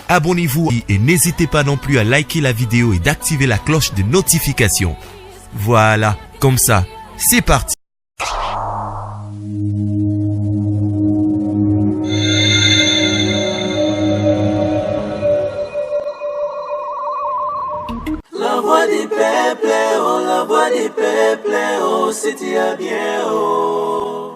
Abonnez-vous et n'hésitez pas non plus à liker la vidéo et d'activer la cloche de notification. Voilà, comme ça, c'est parti. La voix du peuple, oh, la voix du peuple, oh, c'est bien, oh.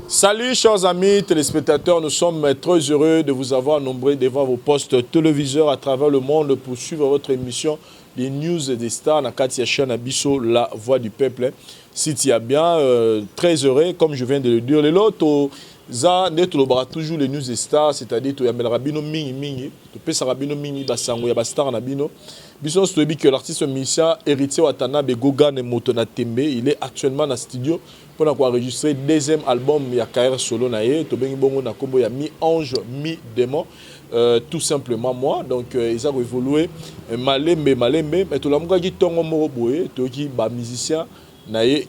Salut chers amis téléspectateurs, nous sommes très heureux de vous avoir nombreux devant vos postes téléviseurs à travers le monde pour suivre votre émission des news des stars na Katia Chana Bisso, la voix du peuple. Si tu as bien, très heureux, comme je viens de le dire, les lotos. Ça, toujours les news des stars, c'est-à-dire que tu as rabino mingi, tu peux rabino mingi basango ya bastar na bino. Bison se dit que l'artiste musicien héritier Watanabe Gogan Motona Tembe, il est actuellement dans le studio pour enregistrer le deuxième album ya carrière solo na ye, to bengi bongo na kombo ya mi ange mi démon. Tout simplement moi, donc ils ont évolué malembe, mais tout le monde qui tongo moro boye, to qui ba musicien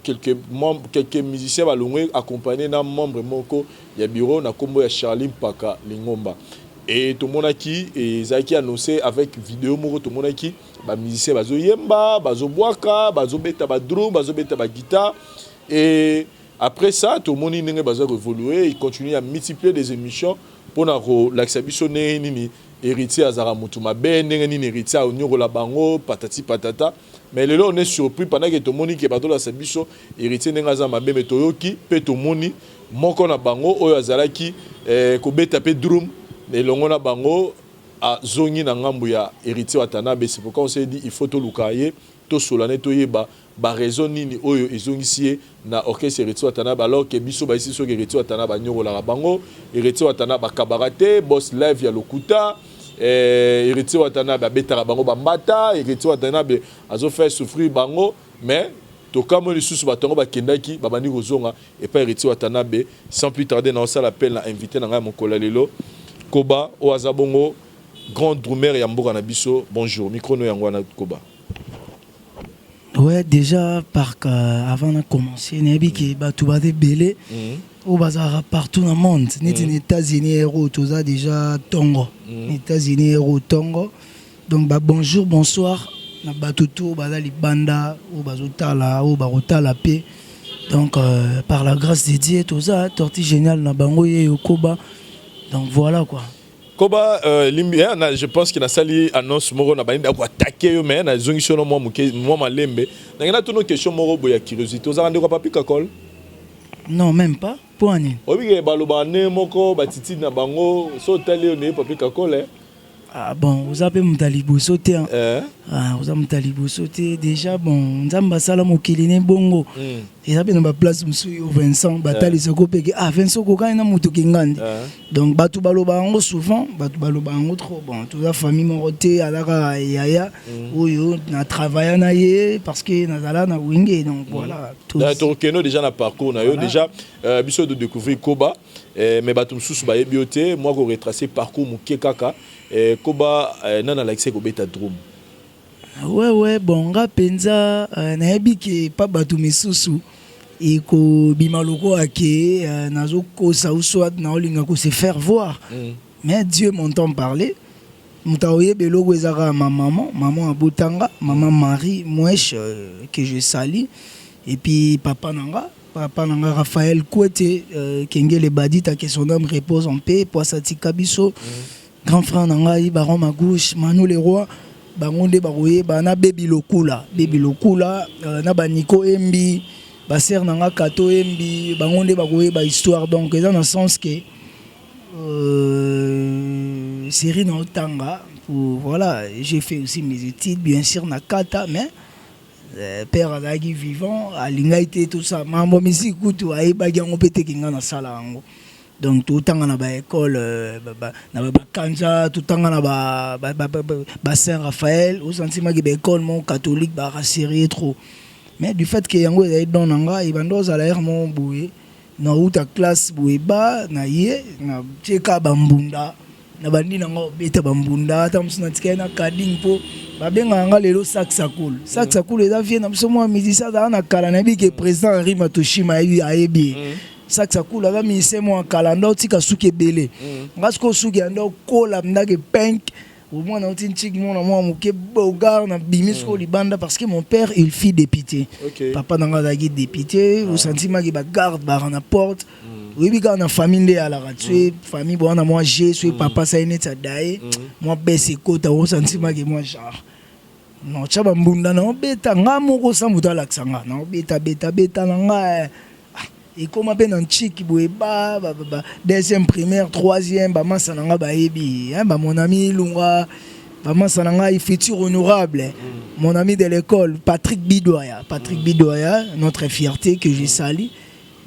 quelques musiciens balongwe accompagnés d'un membre moko ya bureau na kombo ya Charlie Mpaka Lingomba et tout le monde qui ezaki annoncé avec vidéo moko tout le monde qui ba musiciens bazo yemba bazo boaka bazo beta ba drum bazo beta ba guitare et après ça tout le monde n'engé bazo évoluer, il continue à multiplier des émissions pour na l'axabiso nini héritier azara mutuma ben nini héritier onyoko la bango patati patata. Mais là, on est surpris pendant que tout le monde qui est partout dans cette bicho, héritier n'est pas mabe, mais toyoki, pe tout le monde, mon qu'on a bango, oyo azalaki, kobe tapé drum, et l'on a bango, à zongi na ngambuya, héritier Watanabe, c'est pourquoi on s'est dit, il faut tout l'oukaye, tout solane, tout yeba, ba raison nini oyo ezongi sié na orchestre héritier Watanabe, alors que biso ba ici sur héritier Watanabe, nyoro la bango, héritier Watanabe, kabarate, boss live ya lokuta, héritier Watanabe betara bango bambata, héritier Watanabe azo fait souffrir bango, mais to kamo li susu batongo bakendaki babani kozonga et pas héritier Watanabe. Sans plus tarder na ça l'appel na invité na ngai mokola lelo Koba o azabongo grand drummer ya mboka na biso. Bonjour, micro no yango na Koba. Ouais, déjà avant de commencer, nebi ki batu bade belé au bazar partout dans le monde. Ni les États-Unis héros tout ça déjà Tongo. Les États-Unis héros Tongo. Donc bah bonjour, bonsoir. Na batutu bazali banda ou bazotala ou barotala paix. Donc par la grâce de Dieu tout ça torti génial na bango ye Koba. Donc voilà quoi. Koba je pense qu'il a sali annonce moro na bani ko attaquer yo mais na zongi sono moi malembe. Na ngana tuno question moro boya curiosité. Oza rendre ko papi kakol? Non, même pas. Pour année. Obi ke baloba ne moko batiti na bango so tali ne papi kakol. Ah bon, vous avez mon talibou sauté. Ah, vous avez mon talibou sauté. Déjà, bon, nous avons ça là, mon kiline bongo. Et ça, dans ma place, monsieur Vincent, bataille se couper. Ah, Vincent, quand il y a mon tout kingand. Donc, batu balobango souvent, batu balobango trop. Bon, toute la famille m'a roté à la yaya. Oui, on a travaillé na yé parce que nous allons na wingé. Donc voilà. D'accord, Keno déjà na parcours na yo déjà, biso de découvrir Koba. Mais batum sous ba bioté, moi ko retracer parcours mon kekaka. Koba nana l'accès ko beta drum. Ouais bon rapenza na yebi ke pa batu misusu et ko bimaloko ake nazo ko sa soit na olinga ko se faire voir. Mais Dieu m'entend parler. Mutaoye beloko ezaka ma maman abotanga, maman Marie Mouesh que je salue et puis papa nanga Raphaël Kouete Kengele Badita que son âme repose en paix pour Satika Bisso. Grand frère Nangaï, Baron Magouche, Manu le roi, Baronde Barouye, Bana Baby Lokula, na Baniko Embi, Basser Nanga Kato Embi, Baronde Barouye, histoire. Donc, dans le sens que série dans Tanga, voilà, j'ai fait aussi mes études, bien sûr, na Kata, mais père Adagi vivant, à l'ingalité, tout ça, Mambo Misi Koutou, Aïbagi, on peut te kinga na sala. Donc tout le temps on a école na ba Kanja, tout le temps on a ba Saint-Raphaël au sentiment que école mon catholique ba rassurer trop. Mais du fait que yango est dans nanga et bando za l'air mon boué na outa classe boué ba na yé na cheka bambunda na bandi nango beta bambunda tamsuna tikena kading po ba benga nga lelo saxa cool eza vie na mso moi musicien za na kala na bi que président Henri Matoshima ayebi. ça coule là mais c'est moi calendar tika suki belé parce que suki ando kola ndage pink au moins dans une chic mon moi moké bogar na bimisko libanda parce que mon père il fit député papa nanga dagi député au sentiment qui ba garde ba na porte oui biga na famille de ala ratue famille bona moi j'ai suis papa ça ine ta dae moi baisse kota au sentiment qui moi genre non chaba mbunda na beta ngamoko samuta laksanga na beta nanga et comment ben en chic boeba deuxième primaire troisième ba masananga ba yebi hein ba mon ami Lunga ba masananga futur honorable mon ami de l'école Patrick Bidoya notre fierté que j'ai sali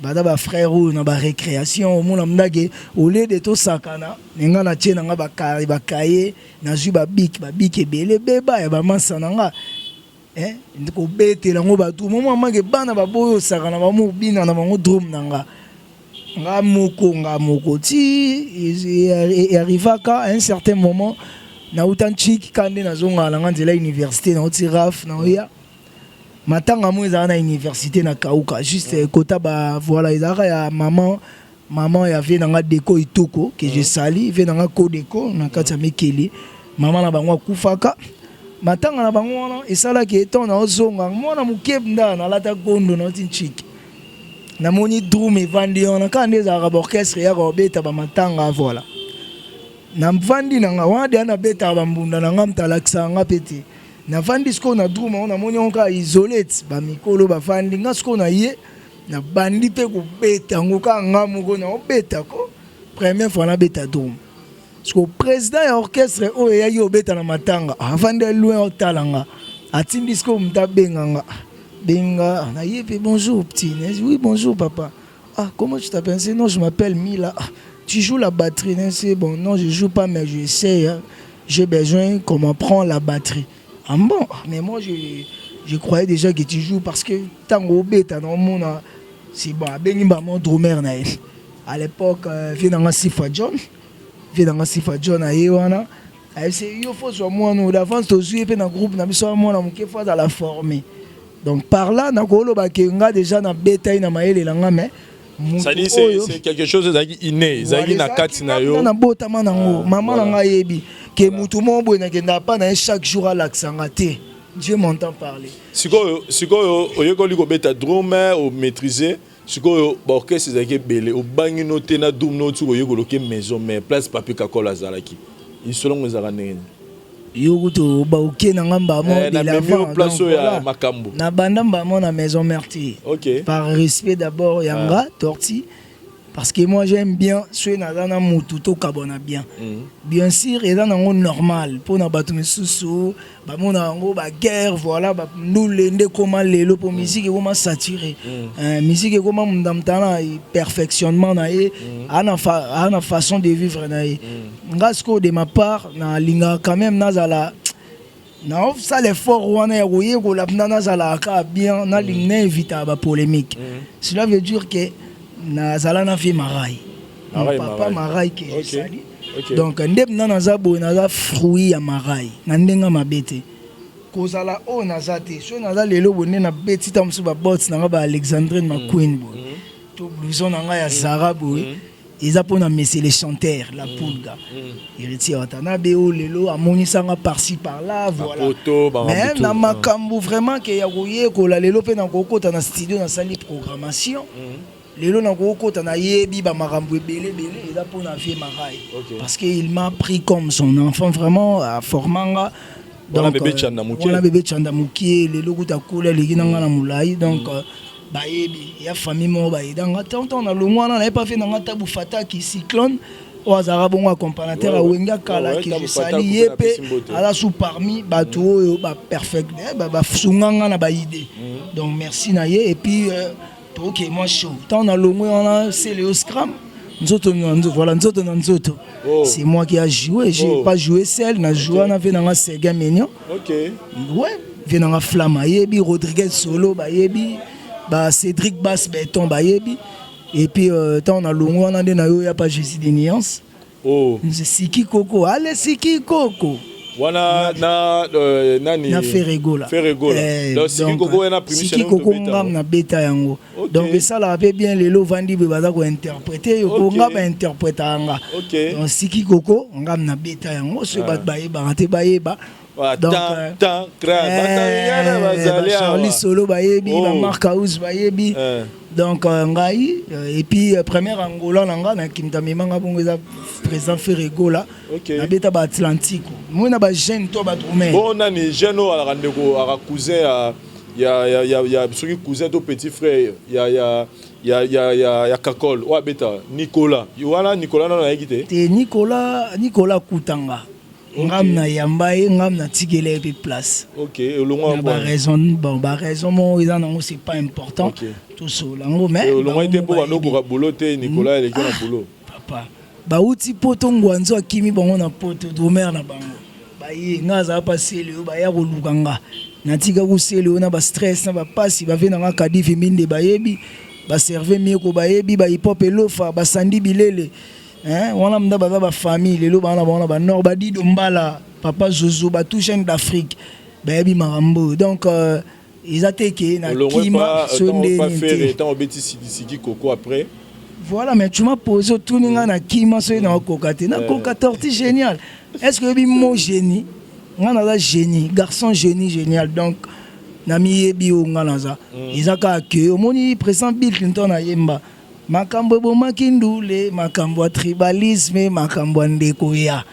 bada ba frère ou na ba récréation mon amdage au lieu de to sakana ninga na tiena nga ba kaye na ju ba bik ebele beba ba masananga ndiko bete lango batu mama mange bana baboyo sakana ba mo bina na bango drum nanga nga moko ti arriva ka à un certain moment na utanchiki kande na zonga la nganzela université na otiraf na oya matanga mo za na université na kauka juste kota ba voilà izaka ya maman ya vient na déco itoko que je sali vient na ko déco na kata mekeli maman na bango kufaka matanga na bango wana esala ke eton na ozonga mona mukebnda na lata gondo na tinchiki na moni drum evandi ona kande za orchestre ya robeta ba matanga voilà na mvandi na nga wana na beta ba mbunda na nga mtalakisa nga pete na vandi sko na drum ona moni onka isolate ba mikolo ba vandi nga sko na ye na bandi pe ko beta ngoka nga muko na obeta ko première fois na beta drum. Parce que le président de l'orchestre, il y a eu un matanga. Avant de loin au talanga. Atindi ce qu'on t'a benga. Benga. Bonjour petit. Oui, bonjour papa. Ah, comment tu t'appelles? Non, je m'appelle Mila. Tu joues la batterie? C'est bon. Non, je joue pas, mais j'essaie. J'ai besoin qu'on m'apprenne la batterie. Ah bon? Mais moi, je croyais déjà que tu joues parce que tant au bêta, dans le monde, c'est bon. Bengi mon drummer. À l'époque, il y a un Sifa John. Dans Sifa John ayewana c'est il faut soit moi nous d'avance to jouer pe na groupe na biso moi na muke fois à la former donc par là na ko lo ba kenga déjà na beta na maele langa mais ça dit c'est quelque chose d'aki inné zaki na kati na yo na botama nango maman na nga yebi ke mutu mo bo na kenda pa na chaque jour à l'aksanga te Dieu m'entend parler siko oyeko liko beta drummer ou maîtriser sikoyo ba orchestre ezaki belé obangi no te na dum no tu koyeko loke maison mais place papier kakola azalaki isolongo ezaka ndenge yo to ba oke na ngamba mo de la place ya makambo na banda mbamo na maison Merti. Par respect d'abord yanga torti parce que moi j'aime bien ceux na na mututo kabona bien bien sûr et dans un normal pour na batu mesusu ba mona ngo ba guerre voilà ba ndule nde comment lelo pour musique comment saturé musique comment ndamtana perfectionnement na e ana façon de vivre na e ngasko de ma part na linga quand même nazala na ça l'effort wana ya royer ko la nazala ka bien na linga éviter ba polémique cela veut dire que na zala na fi marai papa marai ke sali donc ndep na nazabo na fruit ya marai na ndenga mabete kozala o nazate so naza lelo bonne na beti tamsu ba bots na ba Alexandrine McQueen bo to blouson na ya Zara bo ils a pona messer les chanteurs la poulga héritier atana beo lelo amonisa nga par-ci par-là voilà mais na makambu vraiment que ya royer ko la lelo pe na kokota na studio na sali programmation lelo na kokota na yebi ba makambu ebele eza pona vie marai parce que il m'a pris comme son enfant vraiment à formanga donc voilà bébé chanda mukie lelo kuta kula lekinanga na mulai donc bayebi ya famille mo bayedanga tonton na longwana na pas fait na tabu fataki cyclone o azara bongo accompagnateur awenga kala ki je sali yepe ala sous parmi bato oyo ba perfect ba sunganga na ba idée donc merci na ye et puis ok moi chaud tant na longo on a c'est le scrum nzoto voilà nzoto c'est moi qui a joué j'ai pas joué seul na joué na venanga Sega Mignon ouais venanga Flama yebi Rodriguez solo ba yebi ba Cédric Bass Béton ba yebi et puis tant na longo on a de na yo ya pas Jésus de nuance c'est Siki Coco allez Siki Coco wana na nani na Ferregola donc Siki Koko na primi Siki Koko ngam na beta yango donc ça la fait bien lelo vandi be baza ko interpréter yo ko ngam interpréter anga donc Siki Koko ngam na beta yango so bat baye ba te baye ba donc Charlie Solo bayebi ba Mark House bayebi donc ngai et puis première Angola nanga na kimtami manga bongo za président Ferregola na beta ba Atlantique moi na ba jeune to ba troumer bon nani jeune o ala ndeko ara cousin ya soki cousin to petit frère ya Kakol wa beta Nicolas wana Nicolas na yekite te Nicolas Kutanga ngam na yambaye ngam na tigele pe place olongo ba raison mo ils en c'est pas important tout ça lango mais olongo était pour bano ko bolote Nicolas ele na bolo papa ba uti poto ngwanzo akimi bango na poto domer na bango ba yi ngaza pa sele ba ya ko lukanga na tika ku sele na ba stress na ba pasi ba vena nga kadifi minde ba yebi ba serve mieko ba yebi ba hip hop elofa ba sandi bilele wana mda baza ba famille lelo bana bana ba nord ba dido mbala papa Zozo ba tout chaîne d'Afrique ba yebi marambo donc ils attaquent na kima sonde pas faire étant obéti Siki Koko après voilà mais tu m'as posé tout ninga na kima so na kokate na kokate génial est-ce que bi mo génie ngana la génie garçon génial donc na mi yebi o ngana za izaka ke omoni présent Bill Clinton na yemba makambo bomaki ndule makambo tribalisme makambo ndeko ya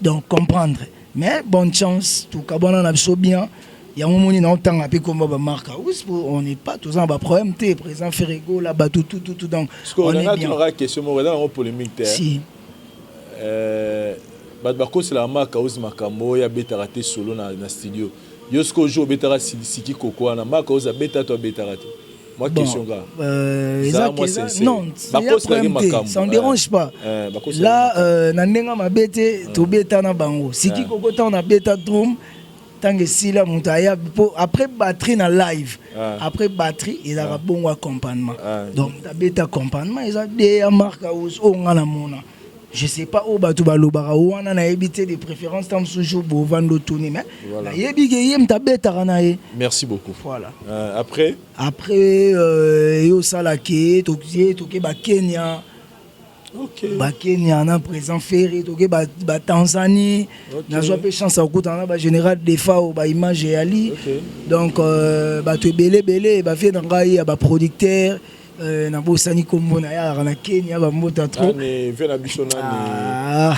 donc comprendre mais bonne chance tout cas bon on a bien ya momoni na otanga pe komba ba marque on n'est pas tous en bas problème té présent Ferregola ba tout donc on a bien une question mo dans polémique si ba ko c'est la marque aus makambo ya beta raté solo na studio yosko jour beta Siki Koko na marque aus beta to beta raté. Moi, question non, ça ne dérange pas. Là, Nandenga m'a bêté, tout bêta na bango. Siki Koko on a bêta drum, tant que si la montaya, après batterie na live, après batterie, il a un bon accompagnement. Donc, la bêta accompagnement, ils ont des marques au Nganamona. Je sais pas où batu balobara où on a habité des préférences tant toujours pour vendre tourner mais la yebige tabeta ranae. Merci beaucoup. Voilà. Après yo salake toke ba Kenya. Ba Kenya na présent ferry toke ba Tanzanie na zo pe chance à kutana ba général defa ou ba image ali. Donc ba to belé ba fait ngai ba producteur na bosani komona ya na Kenya ba mota trop vena bisona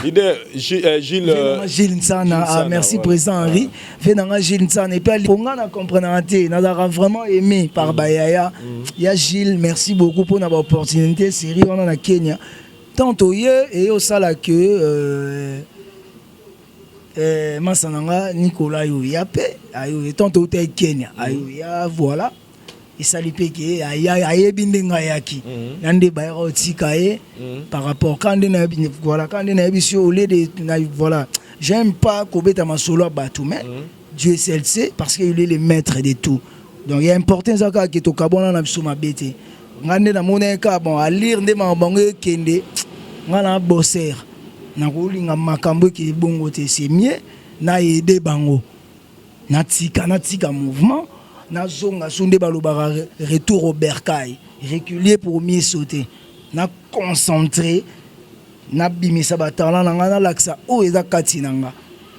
ni leader Gilles Nsana merci président Henri vena Gilles Nsana et puis ponga na comprendre raté na vraiment aimé par Bayaya ya Gilles merci beaucoup pour na opportunité série on na Kenya tantôt et au sala que masananga Nicolas yo yape ayo tantôt te Kenya ayo ya voilà et ça lui paye qu'il y a bindinga yaki nande ba otikaye par rapport quand voilà quand on a vu au lieu de voilà j'aime pas kobeta ma solo batou mais Dieu seul sait parce qu'il est le maître de tout donc il y a important ça que to kabona na biso mabete ngande na moneka bon à lire nde mabango kende ngana bosser na kolinga makambo ki bongo te c'est mieux na aider bango na tika mouvement na zonga sonde balobara retour au bercail régulier pour mieux sauter na concentré na bimisa batala nanga na laksa o eza katinanga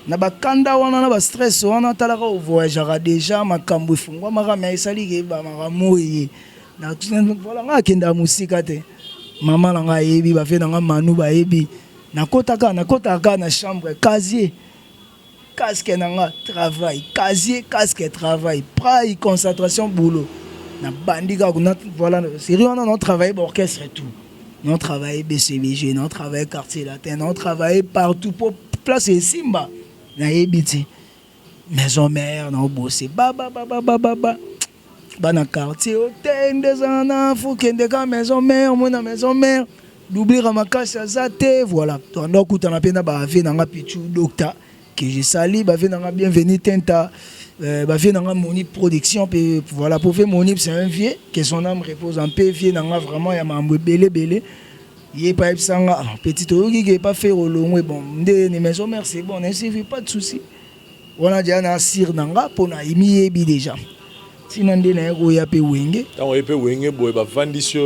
na bakanda wana na ba stress wana talaka au voyagera déjà makambo ifungwa makama esali ke ba makamo yi na voilà nga kenda musika te mama nanga yebi ba fe nanga manu ba yebi na kotaka na chambre casier casque nanga travail casier casque travail praille concentration boulot na bandika voilà sérieux on a travaillé pour orchestre et tout on travaillé BCBG on travaillé quartier latin on travaillé partout pour placer Simba na yebiti maison mère na bosser baba na quartier hôtel des ans faut kende ka maison mère mona maison mère d'oublier ma casse zate voilà to ndo kutana pena ba ave na pichu docteur que je salue ba ve na bienvenue tenta ba ve na moni production pe voilà pour faire moni c'est un vieux que son âme repose en paix vieux na vraiment ya mambo belé Il pas Sanga, petit Ogi qui n'est pas fait au long, bon, des maisons mères, c'est bon, ne suffit pas de soucis. On a déjà un sir nanga pour na imi déjà. Sinon, des nègres, il y a peu wenge. Quand on peut wenge, il va vendre sur.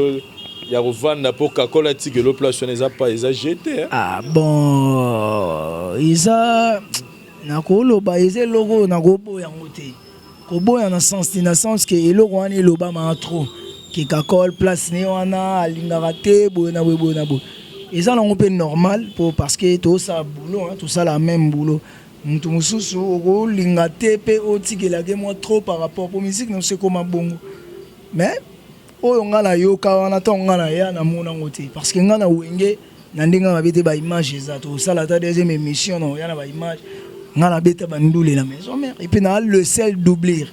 Il y a revendre pour Coca-Cola, que le place n'est pas jeté. Ah bon, ils a. Nakoloba, ils a logo, nagobo yangote. Kobo yana sens, dans sens que le logo est loba ma trop. Que Coca-Cola place néana, alingarate, boina boina bo. Ils a un peu normal parce que tout ça boulot, tout ça la même boulot. Mutususu oko lingate pe otikelage moi trop par rapport pour musique non c'est comme bongo mais oyo ngala yoka wana to ngala ya na mona ngote parce que ngana wenge na ndinga mabete ba image za to sala ta deuxième émission non ya na ba image ngala beta bandule la maison mère et puis na le sel doubler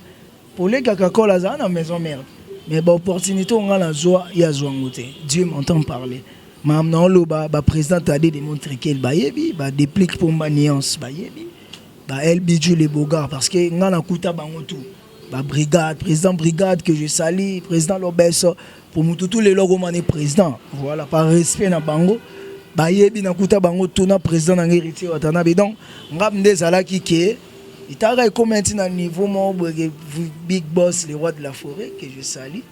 pour les Coca-Cola za na maison mère mais ba opportunité ngala zoa ya zoa ngote Dieu m'entend parler maintenant le ba président a démontré qu'elle ba yebi ba déplique pour ma nuance ba yebi elle bidule les beaux gars parce que nous avons tout brigade, président brigade que je salue, président Lobesso, pour nous tous les logos mané président. Voilà, par respect na bango. Yebi na kuta bango tuna président na héritier watanabe donc ngam des ala qui il t'a comme maintenant niveau mon big boss les rois de la forêt que je salue.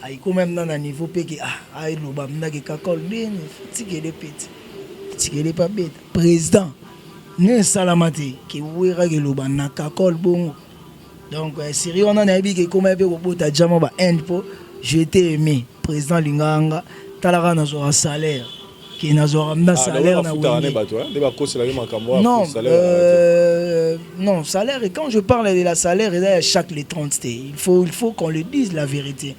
Il quand même dans un niveau pe que il loba mna que kakol bien tike les petits. Tike les pas bête président ne salamate qui ouira que loba na kakol bon donc sérieux on a dit que comme un peu au bout de jama ba po je t'ai aimé président Linganga talaka na zo salaire qui na zo amna salaire na non salaire et quand je parle de la salaire il chaque les 30 il faut qu'on le dise la vérité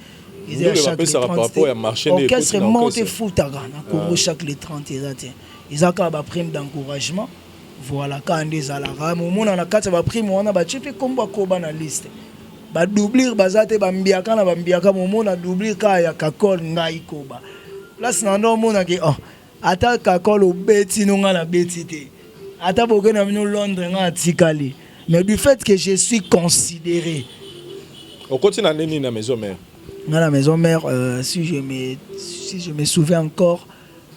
il y a chaque les 30 orchestre monte foutaga na chaque les 30 ils ont ba prime d'encouragement. Voilà, quand des alara, mon na kati ba prime wana ba chepe komba koba na liste. Ba doublir bazate ba mbiaka na ba mbiaka mon na doublir ka ya kakol ngai koba. Là c'est non mona ke ata kakol o beti no nga na beti te. Ata boke na mino Londres nga tikali. Mais du fait que je suis considéré. On continue à nini na maison mère. Dans la maison mère si je me souviens encore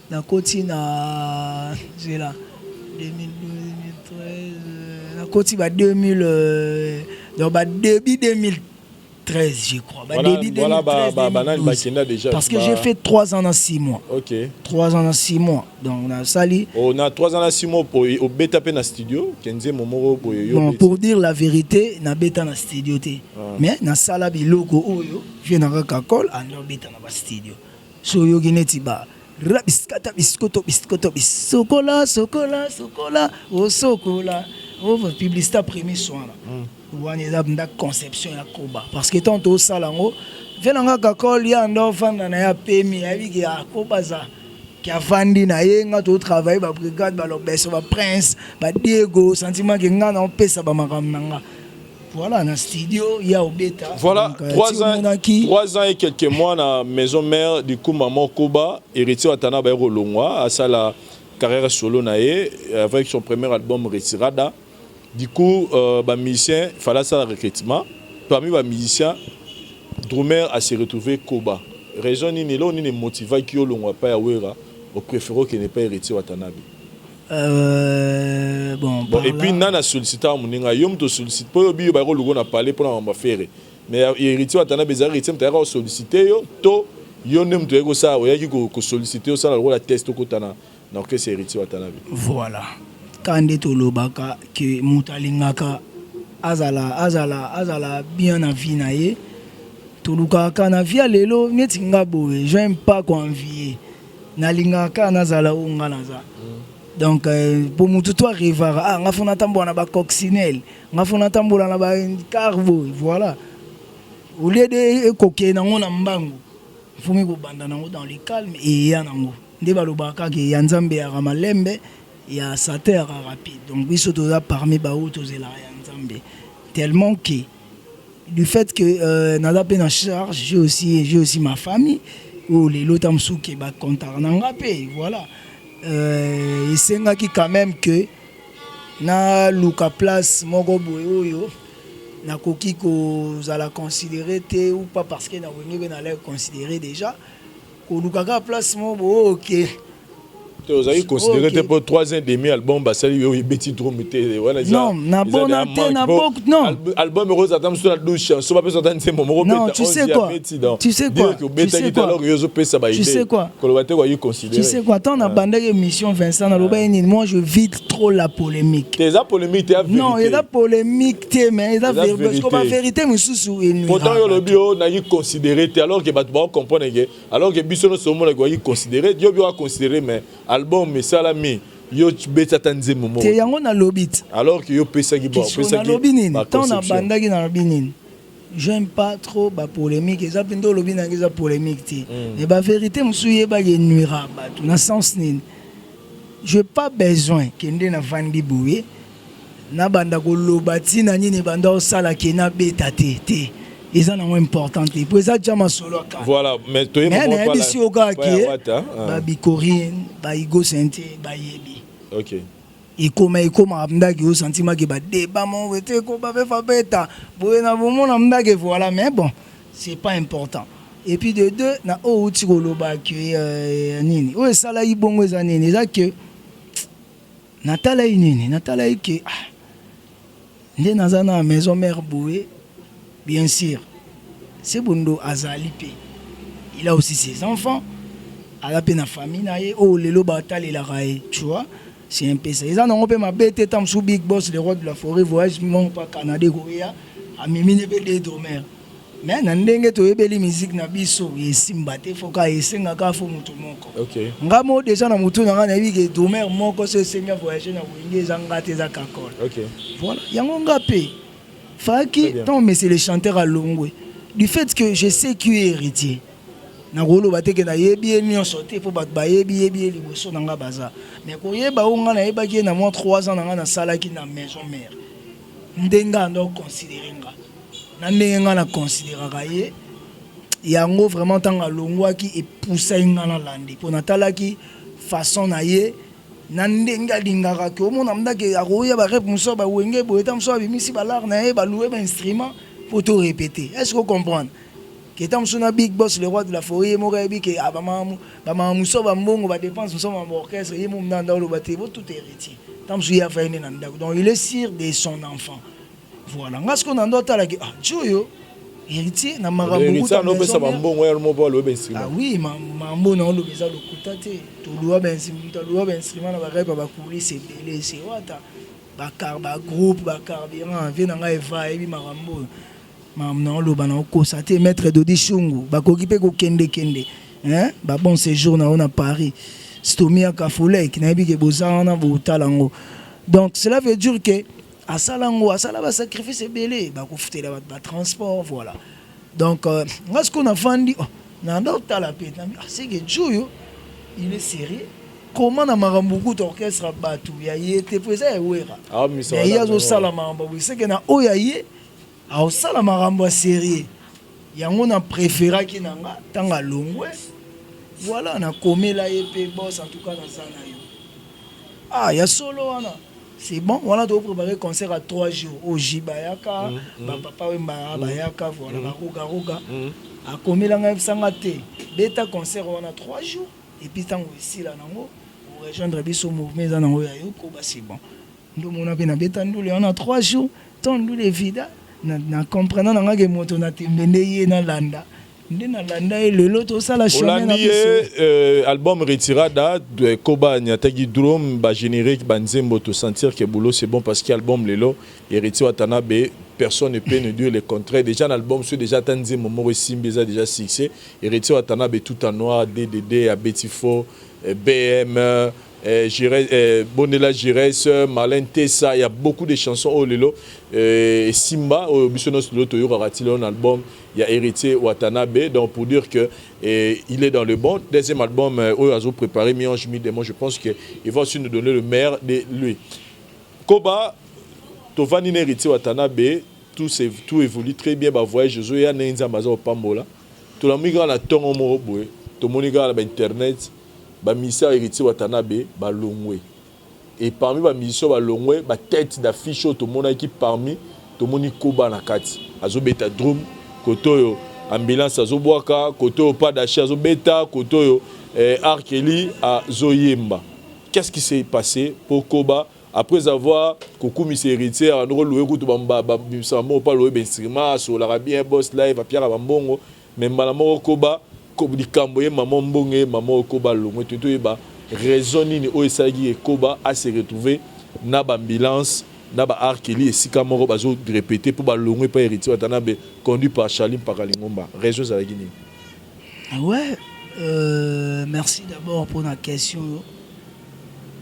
dans continue à j'ai là 2013 la côté 2000 donc début 2013 je crois début 2013 déjà parce que j'ai fait 3 ans dans 6 mois. OK 3 ans dans 6 mois donc on a sali on a 3 ans dans 6 mois pour au beta pe na studio kenze momoro pour yo bon pour dire la vérité na beta na studio te mais na sala biloko oyo je na kakol ando beta na studio so yo gineti ba Rabiskata biscoto sokola oh sokola oh publicité premier soin là ouani da conception ya koba parce que tant au salango venanga kakol ya ndo fanda na ya pemi ya biki ya koba za qui a vendu na yenga to travail ba brigade ba Lobesso ba prince ba Diego sentiment que nga na pesa ba makamnanga. Voilà, dans le studio, il y a au bêta. Voilà, donc, 3 ans et quelques mois dans la maison mère du coup maman Koba, héritier Watana Bairo Longwa, à sa la carrière solo naé avec son premier album Retirada. Du coup, musicien, il fallait ça le recrutement. Parmi les musiciens, Drumer a se retrouvé Koba. Raison ni là, ni motivé qui Longwa pas Awera, au préféré qu'il n'est pas héritier Watanabe. Bon, et puis nana sollicité à moninga yom to sollicite pour bio ba ko na parler pour na faire mais héritier atana bezari héritier mtaka sollicité yo to yo nem to eko ça oya ki ko solliciter ça la test ko tana donc c'est héritier atana. Voilà quand to lobaka que mutalingaka azala bien na vie na ye to luka kana via lelo netinga boye j'aime pas convier na lingaka nazala unga naza. Donc pour nous tout arriver nga fona tambola na ba coccinelle nga fona tambola na ba carbo voilà au lieu de coquer na ngona mbangu faut me ko banda na dans le calme et ya nango nde balobaka ke ya nzambe ya malembe ya sater rapide donc biso to parmi ba auto zela ya nzambe tellement que du fait que nada pe na charge j'ai aussi ma famille ou les lotamsuke ba kontar nanga pe voilà. Il s'engage quand même que na luka place moko boye oyo na koki ko za la considérer te ou pas parce que na wenge na la considérer déjà kolukaka place mo OK. Vous avez considéré pour 3 ans et demi album Basali yo beti drum te wala za. Non, na bona te na beaucoup non. Album Rose attend sur la douche, so pas besoin d'entendre mon mot. Non, tu sais quoi? Tu sais quoi? Tu sais quoi? Tu sais quoi? Tu sais quoi? Tant na bande émission Vincent na loba ni moi je vide trop la polémique. Tes polémique te vérité. Non, il y a polémique te mais il y a vérité parce que la vérité me sous et pourtant yo lobi yo na y considérer alors que bato ba comprendre que alors que biso so mo na ko y considérer Dieu bien considérer mais album mais salami yo beta tanze momo te yango na lobit alors que yo pesa ki bon pesa ki lobinine tant na bandaki na lobinine j'aime pas trop ba polémique eza pendo lobina ngeza polémique ti et ba vérité msuye ba ye nuira bato na sens nini je pas besoin kende na vandi bouye na banda ko lobati na nini banda osala ke na beta te ils en ont important pour ça jama solo ka voilà mais toi mais pas si oka ki ba bikorine ba igo sente ba yebi OK et comme amdaki au sentiment que ba débat mon wete ko ba fa beta boye na bomo na mdaki voilà mais bon c'est pas important et puis de deux na o uti ko loba que nini o sala ibongo za nini za que natala nini natala que ndé nazana maison mère boye. Bien sûr, c'est Bondo Azalipe. Il a aussi ses enfants. À la peine à famille, oh, les lots bataille et la raille. Tu vois, c'est un peu ça. Ils ont un ma bête, tam sous Big Boss, les rois de la forêt, voyage, mon pas Canada, Goya, à Mimine Bélé d'Omer. Mais Nandenge, tu es belle musique, Nabiso, et Simbate, Foka, et Sengaka, Fomutumoko. Ok. Ngamo, déjà, dans Moutou, n'a rien vu que d'Omer, mon conseil, Seigneur, voyager, n'a Wingé, Zangate, Zakakol. Ok. Voilà, Yangonga P. Faki, non, mais c'est le chanteur à Longwe. Du fait que je sais qu'il est héritier. Na rolo bate ke na yebi ni on sorti pour bat ba yebi liboso na nga baza. Mais ko yeba onga na yeba ki na moi 3 ans na nga na sala ki na maison mère. Ndenga ndo considérer nga. Na ndenga na considérer ye. Yango vraiment tanga longwa ki e poussa nga na landi. Pour natala ki façon na ye na ndenga lingaka ke omona mdake akoya ba rep muso ba wenge bo etam so bimisi ba lar na ye ba louer ba instrument pour tout répéter. Est-ce que vous comprenez? Que tam sona Big Boss le roi de la forêt mo rebi ke abama ba muso ba mbongo ba dépense muso ba orchestre ye mo ndanda lo baté tout héritier. Tam so ya fa ene na ndako. Donc il est sûr de son enfant. Voilà. Ngasko na ndota la ke joyo héritier na marabout ta no pesa ba mbongo ya mo ba lo ba instrument. Ah oui, mambo na lo beza lo kutate. To lo ba instrument na ba repa ba courir c'est belé c'est wata. Ba car ba groupe ba carburant vient nga eva ebi marambo. Maintenant le bana constaté maître Dodi Chungu ba kokipe ko kende hein ba bon séjour na on à Paris stomia kafole qui na bi ke bozana bo talango. Donc cela veut dire que à salango à sala ba sacrifice belé ba ko futela ba transport voilà. Donc ngasko na fandi na ndo tala pe na c'est que Joyo il est sérieux. Comment na marambuku orchestre batu ya yete pesa wera ah mais ça ya zo sala mamba oui c'est que na oyaye a osala marambo sérieux yango na préféra ki nanga tanga longwe voilà na komela épée boss en tout cas na sana yo ah ya solo wana c'est bon voilà to préparer concert à 3 jours au Jibayaka ba papa wemba bayaka voilà ba roga a komela nga sanga te beta concert wana 3 jours et puis tango ici là nango pour rejoindre biso mouvement za nango ya yo ko ba c'est bon ndo mona pe na beta ndule on a 3 jours tant ndule vida na comprenant na ngake moto na tembende ye na landa nde na landa e lelo to sala chemin na biso album retirada de Koba Nyatagi drum ba générique ba nzembo to sentir que boulot c'est bon parce que album lelo héritier Watanabe personne ne peut ne dire le contraire déjà l'album c'est déjà tanzé momo simbeza déjà succès héritier Watanabe tout en noir DDD à Betifo BM Bonela Gires, Marlène Tessa, il y a beaucoup de chansons au Lelo. Simba, au Bissonos Lelo Toyo Raratilo, un album, il y a Héritier Watanabe. Donc pour dire que il est dans le bon. Deuxième album, Oyazo préparé, Miange Midemo, je pense qu'il va aussi nous donner le meilleur de lui. Koba, Tovani Héritier Watanabe, tout évolue très bien. Bah, voyage, Jésus, il y a Nenza Maza au Pambola. Tout le monde a ton homme, tout le monde a Internet. Ba ministère héritier Watanabe ba longwe et parmi ba ministère ba longwe ba tête d'affiche to mona qui parmi to moni Koba na kati azobeta drum kotoyo ambulance azobwaka côté au pas d'achat azobeta côté Arkeli à Zoyemba. Qu'est-ce qui s'est passé pour Koba après avoir Koukoumi ses héritiers en loué kutu bamba bimsamo pas loué instrument sur l'arabien boss live à Pierre Bambongo mais malamo Koba likambo ye maman mbonge maman Koba longo tout ba raison ni oesagi et Koba a se retrouver na ambulance na ba Arkeli et sikamoro bazo répéter pour ba longo pas héritier watana be conduit par Chalim Pakalingomba raison za Guinée. Ouais, merci d'abord pour la question.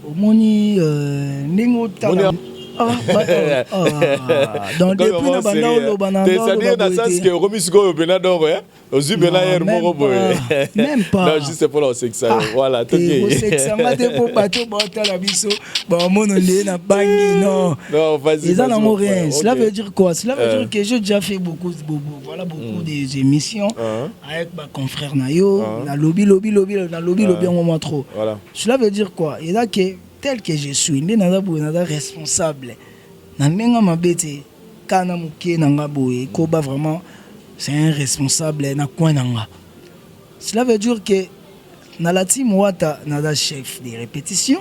Omoni ningo tala donc depuis na banda lo bana c'est-à-dire dans sens que remis go bena donc ozu bena hier moko boye même pas non juste pour le sexe voilà tout est le sexe ma te pour bateau bota la biso ba mono le na bangi non vas-y ils en ont rien cela veut dire quoi cela veut dire que j'ai déjà fait beaucoup des émissions avec ma confrère Nayo la lobby un moment trop cela veut dire quoi et là que tel que je suis nada responsable nandenga mabete kana muke nanga boye Koba vraiment c'est un responsable na coin nanga cela veut dire que na la team wata nada chef de répétition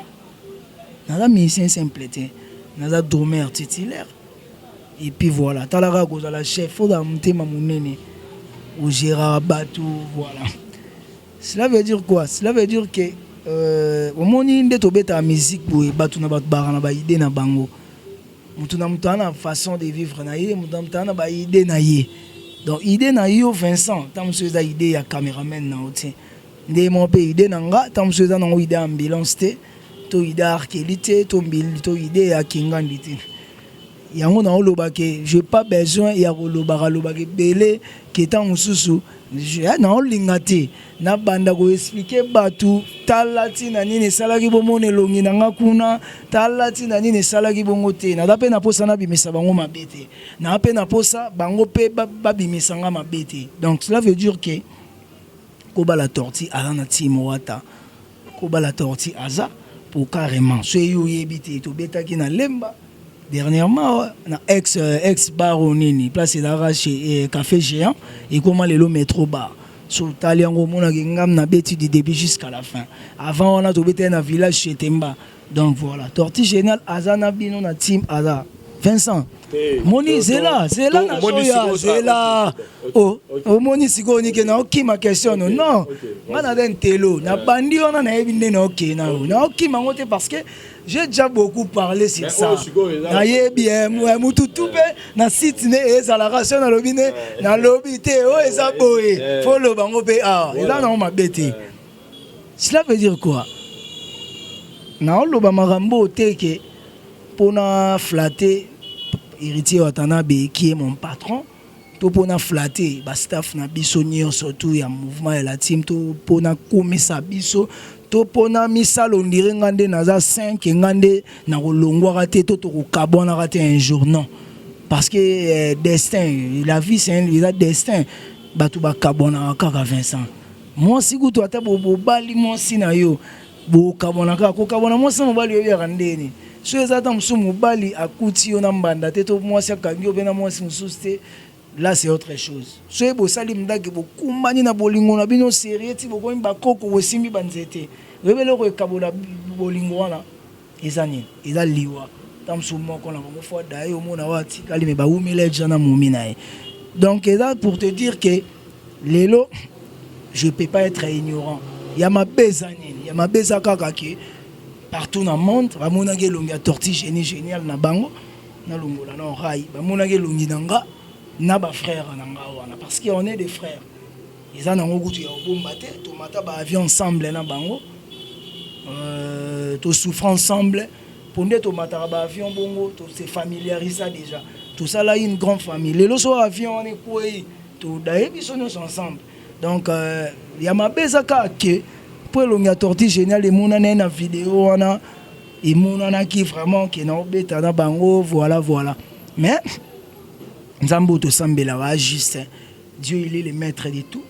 nada musicien simple nada drummer titulaire et puis voilà talara goza la chef oda mutema munene au gérard bateau voilà cela veut dire quoi cela veut dire que au moni nde tobeta musique boye batu na batu barana ba idée na bango mutu na façon de vivre na ye mutu na ba idée na ye donc idée na yo Vincent tam soza idée ya cameraman na oti nde mo pe idée na nga tam soza na idée ambulance te to idée arkelité to mbili to idée ya kingandi te yango na oloba ke j'ai pas besoin ya loba ke belé ke tant mususu na olinga te na banda ko expliquer batu talati na nini salaki bomone longi na ngakuna talati na nini salaki bongo te na dape na posa na bimisa bango mabete na ape na posa bango pe babimisa nga mabete donc cela veut dire que Koba la torti ala na timowata Koba la torti aza pour carrément so yo yebite to betaki na lemba dernièrement na ex bar onini place d'arraché café géant et comment le métro bar so taliango mona ngam na beti du début jusqu'à la fin avant on a to bete na village chez Temba donc voilà torti génial azana bino na team aza Vincent moni zela na soya zela oh moni sikoni ke na okima question non ngana den telo na bandi ona na ebinde na okina na okima ngote parce que j'ai déjà beaucoup parlé sur ça. Naye bien, moi tout na site ne ezalation na lobby ne na lobby te o eza boye. Faut le bango pe ah, et là non ma bête. Cela veut dire quoi? Na lo ba marambo te ke pona flatter héritier Watanabe qui est mon patron. To pona flatter ba staff na biso surtout ya mouvement et la team to pona komisa biso to pona misalo ndire ngande naza 5 ngande na kolongwa te to kabona te un jour non parce que destin la vie c'est un destin batu ba kabona kaka Vincent moi si kuto ata bo bali moi sina yo bo kabona kaka ko kabona moi sa mobali yo ya randeni so ezata musu mobali akuti yo na mbanda te to moi sa kangi yo bena moi mususte là c'est autre chose so ebo salim ndage bo kumbani na bolingo na bino sérieux ti bo ko mba koko wesimbi banzete rebele ko kabola bolingo wana ezani eza liwa tam sumo ko na mo fo da yo mona wati kali me ba umile jana mumina donc là pour te dire que lelo je peux pas être ignorant il y a ma bezani il y a ma bezaka kaki partout dans le monde ba mona ke longi ya torti génial na bango na longola na rai ba mona ke longi nanga na ba frère nanga wana parce qu'on est des frères ils en ont goûté au bomba te to mata ba avion ensemble na bango to souffre ensemble pour nous to mata ba avion bongo to se familiariser déjà tout ça là une grande famille les so avion on est quoi to dae biso nous ensemble donc il y a ma bezaka que pour longa torti génial et mon na vidéo wana et mon ana qui vraiment qui na obeta na bango voilà mais Nzambo to sambela wa juste Dieu il est le maître de tout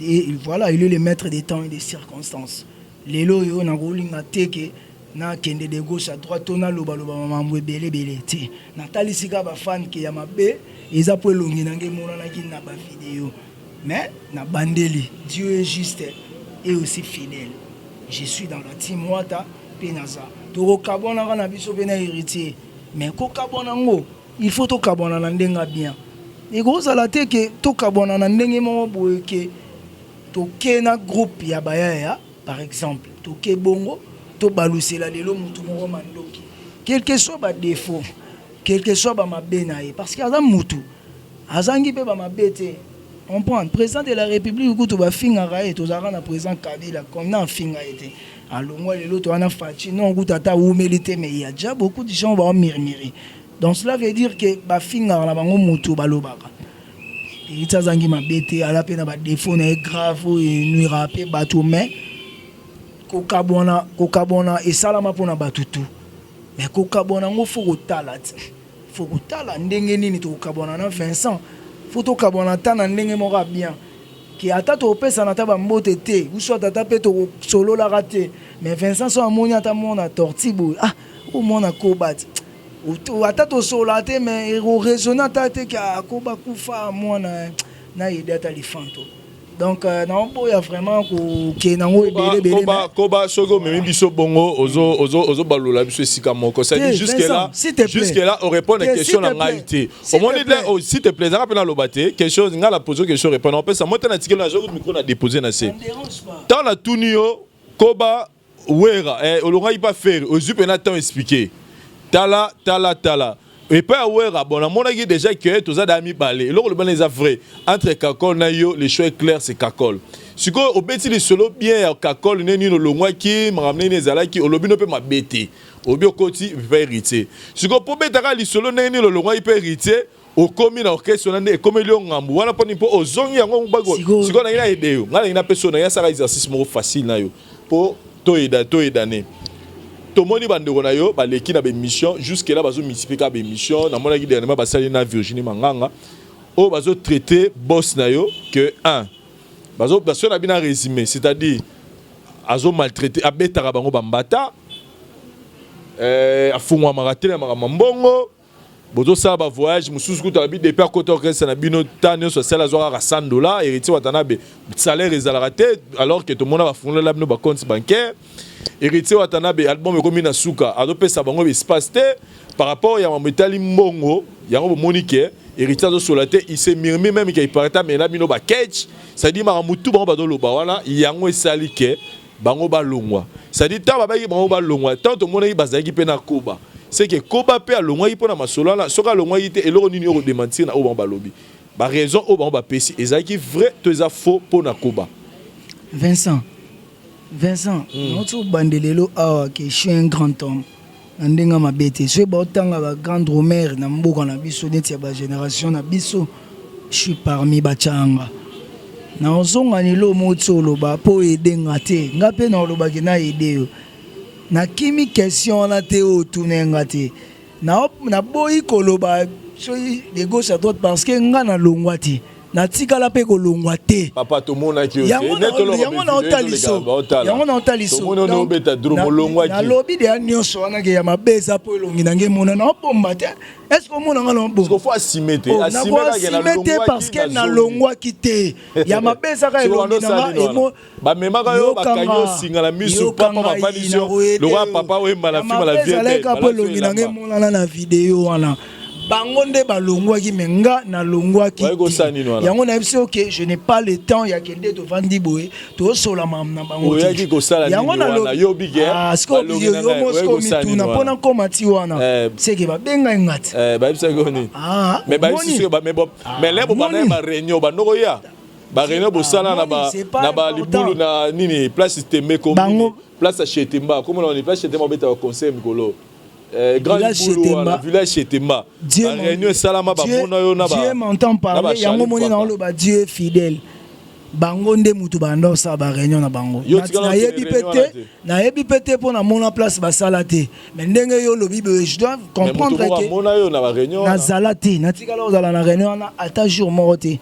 et voilà il est le maître des temps et des circonstances lelo yo na rolinga teke na kende de gauche à droite on a loba mamwe belé te na talisika ba fan ki ya mabe eza po longi nange mona na ki na ba vidéo Mais na bandeli, Dieu est juste et aussi fidèle. Je suis dans la team Wata Penaza. To kabona na biso bena héritier. Mais ko kabona ngo, il faut to kabona na ndenga bien. Et gros ala te que to kabona na ndenge mo boye ke to kena groupe ya baya par exemple, to ke bongo, to balusela lelo mutu mo mandoki. Quel que soit ba défaut, quel que soit ba mabenaye parce que aza mutu azangi pe ba mabete. On prend président de la République où tu vas finir et tu vas président Kabila comme non finir été. Alors moi les autres on a fait non goût tata ou mérité mais il y a déjà beaucoup de gens vont murmurer. Donc cela veut dire que ba finir na bango mutu balobaka. Et ça zangi mabete à la peine ba défaut est grave et nuira pe bateau mais kokabona et salama pona batutu. Mais kokabona ngo faut tala ndenge nini to kokabona na Vincent. Photo kabona tana ndenge moko bien ki ata to pesa na taba mbote te ou soit ata pe to solo la raté mais Vincent so amoni ata mona tortibo o mona kobat ou ata to solo te mais o raisonner ata te ka koba kufa mona na ide ata lifanto donc na boya vraiment ko ke nango ebele koba sogo memi biso bongo ozo balola biso sika moko ça dit jusque là on répond à question na ngalité au moins là s'il te plaît ça na lobate question nga la poser question répondre on peut ça monter na ticket na jour micro na déposer na c'est dans la tunio koba wera olonga il pas faire ozupe na temps expliquer tala et pas ouais bon on a déjà que tous a d'amis balé le bon les vrai entre Kakol na yo le choix est clair c'est Kakol si ko obeti le solo bien Kakol neni no longwa ki m'ramener les ala ki olobi no peut m'abéter obi okoti va hériter si ko po betaka le solo neni no longwa il peut hériter au commis na orchestre na ne comme le ngambu wana poni po ozongi yango bago si ko na ina ideo ngala ina personne ya sara exercice mo facile na yo po to edane tomoni bandeko na yo baleki na be mission jusque là bazo multiplier be mission na mona ki dernièrement basali na Virginie Manganga o bazo traiter boss na yo que un bazo na bina résumé c'est-à-dire azo maltraiter abetaka bango bambata afungwa maratela mbongo bozo sa ba voyage mususu kuta bi depuis côté orchestre na bino tane so sala zo ka $100 héritier watana be salaire ezalaka te alors que tout le monde va fondre là bino ba compte bancaire héritier watana be album ekomi na suka azo pesa bango espace te par rapport ya mametali mbongo yango monique héritier zo solate il s'est murmuré même qu'il paraît mais là bino ba catch ça dit ma mutu bango ba do loba wana yango esali ke bango ba longwa ça dit ta ba ba bango ba longwa tant tout le monde bazaki pe na koba c'est que koba pe alongwa yi pona masolo na soka longwa yi te eloko nini yo démentir na oba balobi ba raison oba ba pesi ezaki vrai to eza faux pona koba Vincent notre bandelelo awa que je suis un grand homme ndenga mabete je ba otanga ba grande mère na mboka na biso neti ya ba génération na biso je suis parmi ba changa na ozonga ni lo motsolo ba po edenga te ngape na loba ke na ideo na kimi question na te o tunenga te na boyi koloba soyi de gauche à droite parce que nga na longwa te na tikala pe ko longwa te papa to mona ki yango na otaliso no beta dromo longwa ki na lobi de nyonso wana ke ya mabeza po elongi nange mona na bomba te est-ce que mona nga lombo parce qu'il faut assumer te parce que na longwa ki te ya mabeza ka elongi na emo ba memaka yo bakanyo singa la misu papa mafanition le roi papa we mala fima la vie ale ka po elongi nange mona na video wana bango nde balongwaki menga na longwaki yango na biso que je n'ai pas le temps ya kende to vandi boye to sola mam na bango oyaki ko sala yango na yo bige sko yo mosko mituna pona koma ti wana c'est que ba benga ngati ba bisa goni mais ba bisa mais lebo bana ba réunion ba noko ya ba réunion bo sala na ba libulu na nini place tembe ko place chetemba comme on est place chetemba beta au conseil mikolo grand village chez Temba. Dieu m'entend parler. Yango moni na lo ba Dieu fidèle. Bango nde mutu bando sa ba réunion na bango. Na yebi pété pour na mona place ba salate. Mais ndenge yo lobi je dois comprendre que mona yo na ba réunion na salate na tikala ozala na réunion na ata jour morote.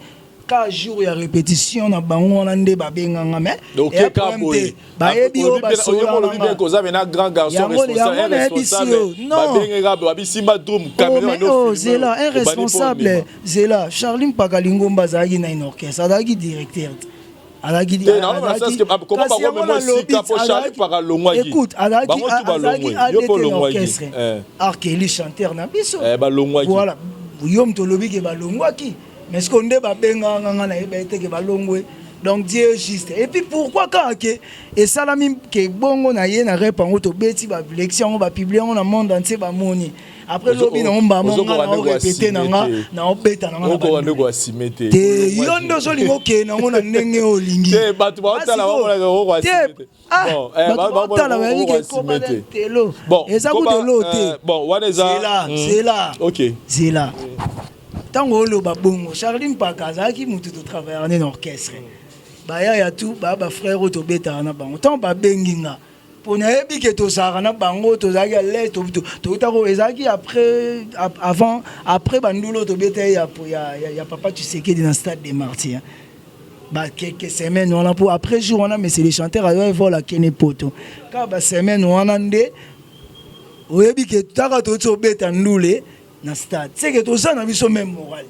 ka jour ya répétition na bango na nde babenganga mais donc ka boy ba yebi o ba sola na bien ko za na grand garçon responsable ba benganga ba bisimba drum caméra no zela un responsable zela Charline Pakalingomba zaki na une orchestre adaki directeur adaki écoute adaki orchestre Arkeli chanteur na biso voilà yom tolobi ke balongwaki mais ce qu'on dit babenga nganga na ebete ke balongwe donc Dieu juste et puis pourquoi quand que et ça la même que bongo na ye na repango to beti ba élection ba publier on na monde entier ba moni après lobi na omba monga na répéter na na obeta na na ko ndo ko asimete te yondo so lingo ke na ngona ndenge olingi te batu ba otala ba mona ko asimete bon ba otala ba ke ko ba telo et ça ko de l'autre bon waneza c'est là OK c'est là tango lo ba bongo Charline Pakazaki mutu to travailler en orchestre baya ya tout ba frère to beta na bango tant ba benginga pona ebi ke to sara na bango to zaki le to ta ko ezaki après avant après bandulo to beta ya papa tu sais que dans stade des martyrs ba quelques semaines on a pour après jour on a mais c'est les chanteurs à voir la kene poto ka ba semaine on a ndé oyebi ke taka to beta ndule na stade c'est que tout ça na biso même moral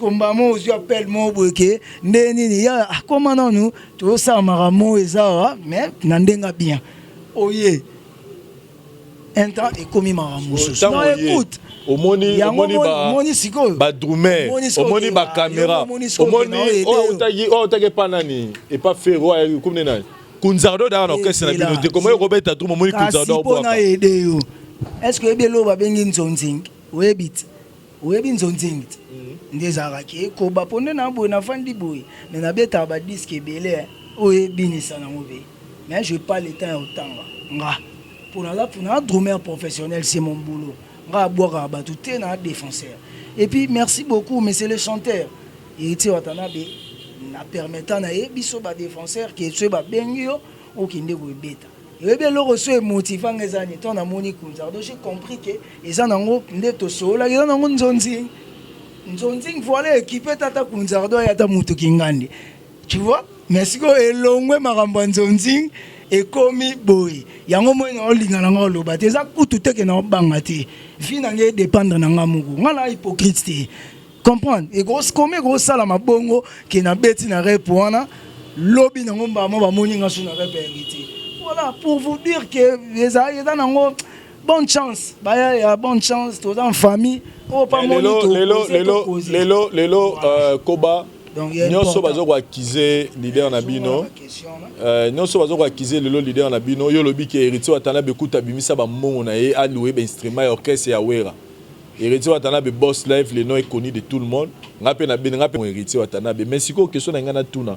Komba mo je appelle mo boke ndeni ya comment non nous tout ça maramo eza mais nandenga bien oye un temps et comme maramo non écoute omoni ba drumer omoni ba caméra omoni o tagi panani et pas ferro comme nena kunzardo da na orchestre na bino te comment Robert drum omoni kunzardo bo est-ce que belo ba bengi nzonzing webit webi nzonzing ndezaka ke ko ba ponde na bo na fandi boy mais na beta ba disque belé oyebinisa na ngove mais je pas le temps autant nga pour la drummer professionnel c'est mon boulot nga boire ba tout na défenseur et puis merci beaucoup monsieur le chanteur et ti watanabe na permettant na biso ba défenseur qui est ba bengio o kinde ko beta et bien le reçu motivant les années ton na moni kunzardo j'ai compris que eza nango ndeto sola eza nango nzonzi nzonzi voilà équipé tata kunzardo ya ta mutu kingandi tu vois mais siko elongwe makambo nzonzi et komi boy yango mo na olinga na ngolo ba teza kutu teke na banga te vina nge dépendre na ngamuko ngala hypocrite te comprendre et gros comme gros sala mabongo ke na beti na repoana lobi na ngomba mo ba moni ngasu na repérité. Voilà, pour vous dire que les aïeux dans bonne chance, bonne chance, tous en famille. Oh, pas Lelo, Koba. Nyonso bazo ko acquiser leader na bino. Nyonso bazo ko acquiser lelo leader na bino. Yo lobi ke héritier watana be kuta bimisa ba mongo na ye alouer ba instrument orchestre ya wera. Héritier watana be boss live le nom est connu de tout le monde. Ngape na bino ngape héritier watana be. Mais siko question na ngana tuna.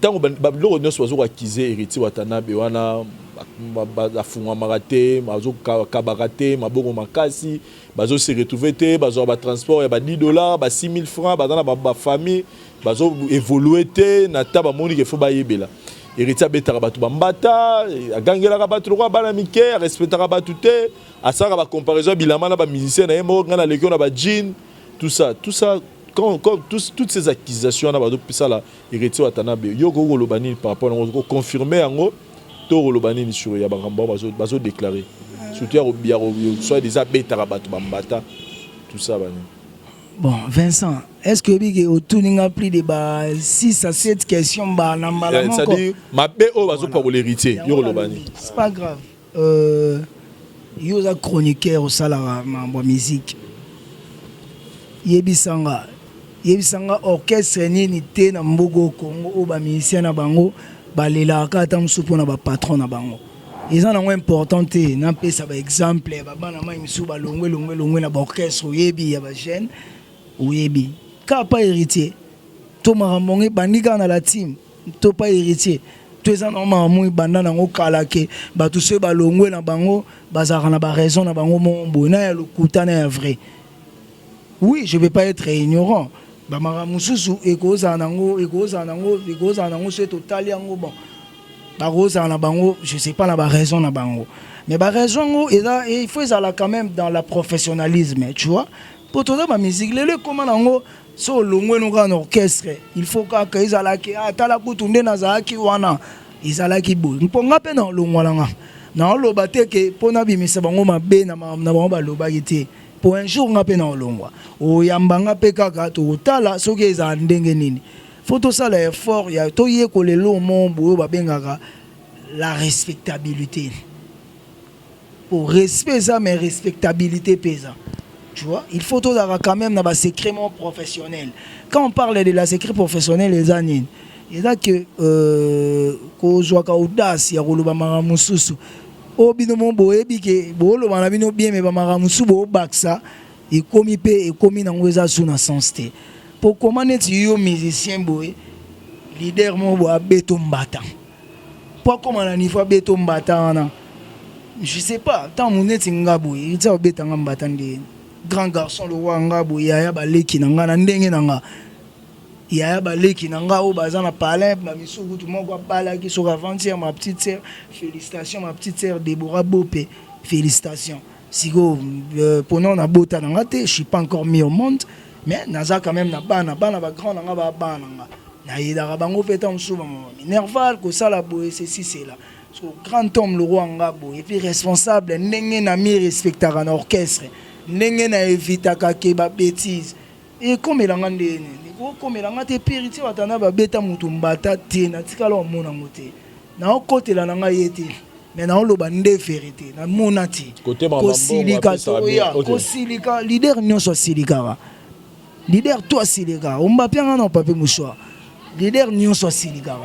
Tango babilo nyonso bazo ko acquiser héritier watana be wana afungwa marate, bazo kabarate, maboko makasi, bazo se retrouver te, bazo ba transport ya ba $10, ba 6000 francs, ba dans ba famille, bazo évoluer te na taba moni ke fo ba yebela. Héritier betara batu bambata, agangela batu roi bana mike, respectera batu te, asara ba comparaison bilama na ba musicien na yemo ngana lekio na ba jean, tout ça toutes ces accusations na ba do pisa la héritier watana be yo go lobani par rapport à confirmer yango to lobani sur ya bangamba bazo déclarer surtout ya soit des abetara batu bambata tout ça bani. Bon, Vincent, est-ce que vous avez a pris de 6 à 7 questions bah c'est-à-dire ma BO bazo pour l'héritier yo lobani. C'est pas grave. Yo a chroniqueur au salaire ma musique. Yebisanga orchestre nini te na mbogo Congo o ba musicien na bango balela ka ta msupo na ba patron na bango. Ils en ont important te na pesa ba exemple ba bana mai msu ba longwe na ba orchestre yebi ya ba jeune yebi ka pas héritier to maramonge bandika na la team to pas héritier to eza na maramonge banda na ngo kalake ba tout se ba longwe na bango bazaka na ba raison na bango mombo na ya lokuta na ya vrai. Oui, je vais pas être ignorant. Ba maramususu ekoza nango c'est total yango bon. Ba rosa na bango, je sais pas la raison na bango. Mais ba raison il faut ça là quand même dans la professionnalisme, tu vois. pour toza ba musique lelo comment nango so longwe no ka orchestre il faut ka ezalaki atala kutunde na zaki wana ezalaki boy mponga pe na longwalanga na loba te ke pona bimisa bango mabe na bango baloba te pour un jour nga pe na longwa o yambanga pe kaka to tala soki eza ndenge nini faut to sala effort ya to ye ko lelo mon boyo babengaka la respectabilité pour respect ça mais respectabilité pesa. Tu vois, il faut tout avoir quand même dans secrètement professionnel. Quand on parle de la secret professionnel, les années, il y a que qu'on soit audace, il y a le bamaramususu. Au binomo boebi que bolo banabino bien mais bamaramusu bo baksa et commis pe et commis dans weza sous sens té. Pour comment est yo musicien boy leader mo bo beton bata. Pour comment on niveau beton bata na. Je sais pas, tant mon est ngabo, il t'a beton bata ndé. Grand garçon le roi ngabo yaya baleki nanga na ndenge nanga yaya baleki nanga o bazana palais ba misuku tout monde bala ki sur avant-hier ma petite sœur félicitations ma petite sœur Déborah Bopé félicitations sigo pendant na bota nanga te je suis pas encore mis au monde mais naza quand même na bana ba grand nanga ba nanga na yida bango peta msuba nerval ko sala boye ceci c'est là so grand homme le roi ngabo et puis responsable ndenge na mi respectera na orchestre ndenge na evitaka ke ba bêtise et comme elanga ndene comme elanga te périté watana ba beta mutu mbata te na tikala omona ngote na okotela nanga yete mais na oloba nde vérité na monati ko silika to ya ko silika leader nyonso silika leader toi silika omba pianga na papier mouchoir leader nyonso silika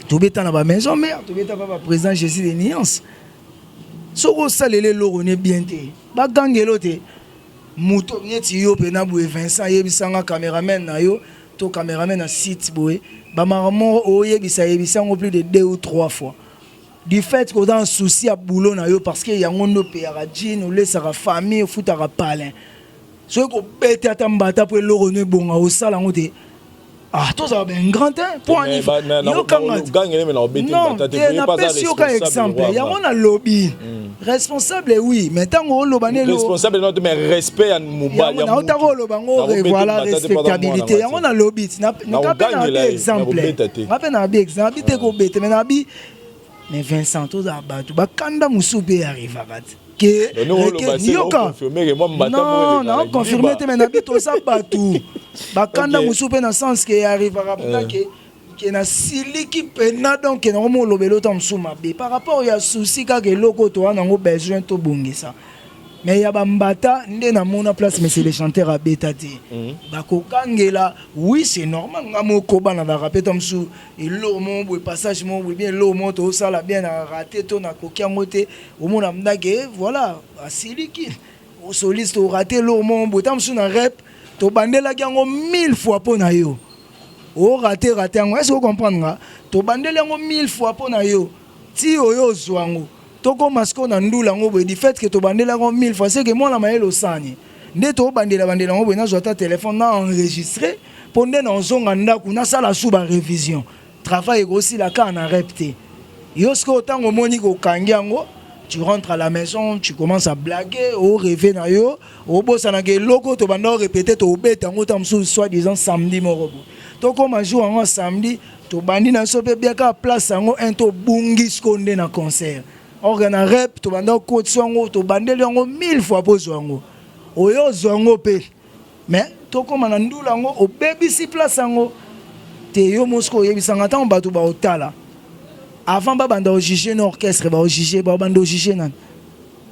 to beta na ba maison mère to beta ba président Jésus des nuances. Soko salele loro ne bien te ba gangelo te muto nyeti yo pe na boe Vincent yebisanga cameraman na yo to cameraman na site boe ba maramo o yebisa ngo plus de 2 ou 3 fois du fait que dans souci à boulot na yo parce que yango no pe ya jean ou laisse sa famille futa ka palin so ko bete atambata po loro ne bonga o sala ngote. Ah, toi ça va bien grand hein pour un niveau. Non, exemple. Il y a un lobby. Responsable oui, mais tant qu'on lobane responsable non mais respect à Mouba. Voilà respectabilité. Il y a un lobby. N'a pas un exemple. N'a pas un exemple. Habite ko bête mais nabi mais Vincent tous abatu. Ba kanda musupe arrive abatu. Non, confirmé mais nabi to ça batu. Bakanda musupe na sens que arrivera que na siliki pena donc na mo lobelo tam suma be par rapport ya souci ka ke loko to na ngo besoin to bongisa mais ya bambata nde na mona place mais c'est les chanteurs à betati bakokangela oui c'est normal ngamo ko bana ba rapeta msu et lo mo bo passage mo bien lo mo to sala bien na raté to na kokia moté au mona mdake voilà asiliki au soliste au raté lo mo bo tam su na rep to bandela yango 1000 fois pour na yo o raté yango est-ce que vous comprenez to bandela yango 1000 fois pour na yo ti oyo zwango to ko masko na ndula ngo bo di fait que to bandela yango 1000 fois c'est que moi la maelo sani nde to bandela ngo bo na zota téléphone na enregistrer ponde na zonga ndaku na sala suba révision travail aussi la ka na repté yo ce que tango moni ko kangiango. Tu rentres à la maison, tu commences à blaguer, au rêver na yo, au boss na ke loko to bando répéter to bête en autant soit disant samedi morobo. To comme jour en samedi, to bandi na so pe bien ka place en un to bungi skonde na concert. Organa rep to bando ko tsongo to bandeli ngo 1000 fois po zongo. Oyo zongo pe. Mais to comme na ndula ngo o baby si place ngo. Te yo mosko yebisanga ta mbatu ba otala. Avant bando juger l'orchestre ba juger bando juger nan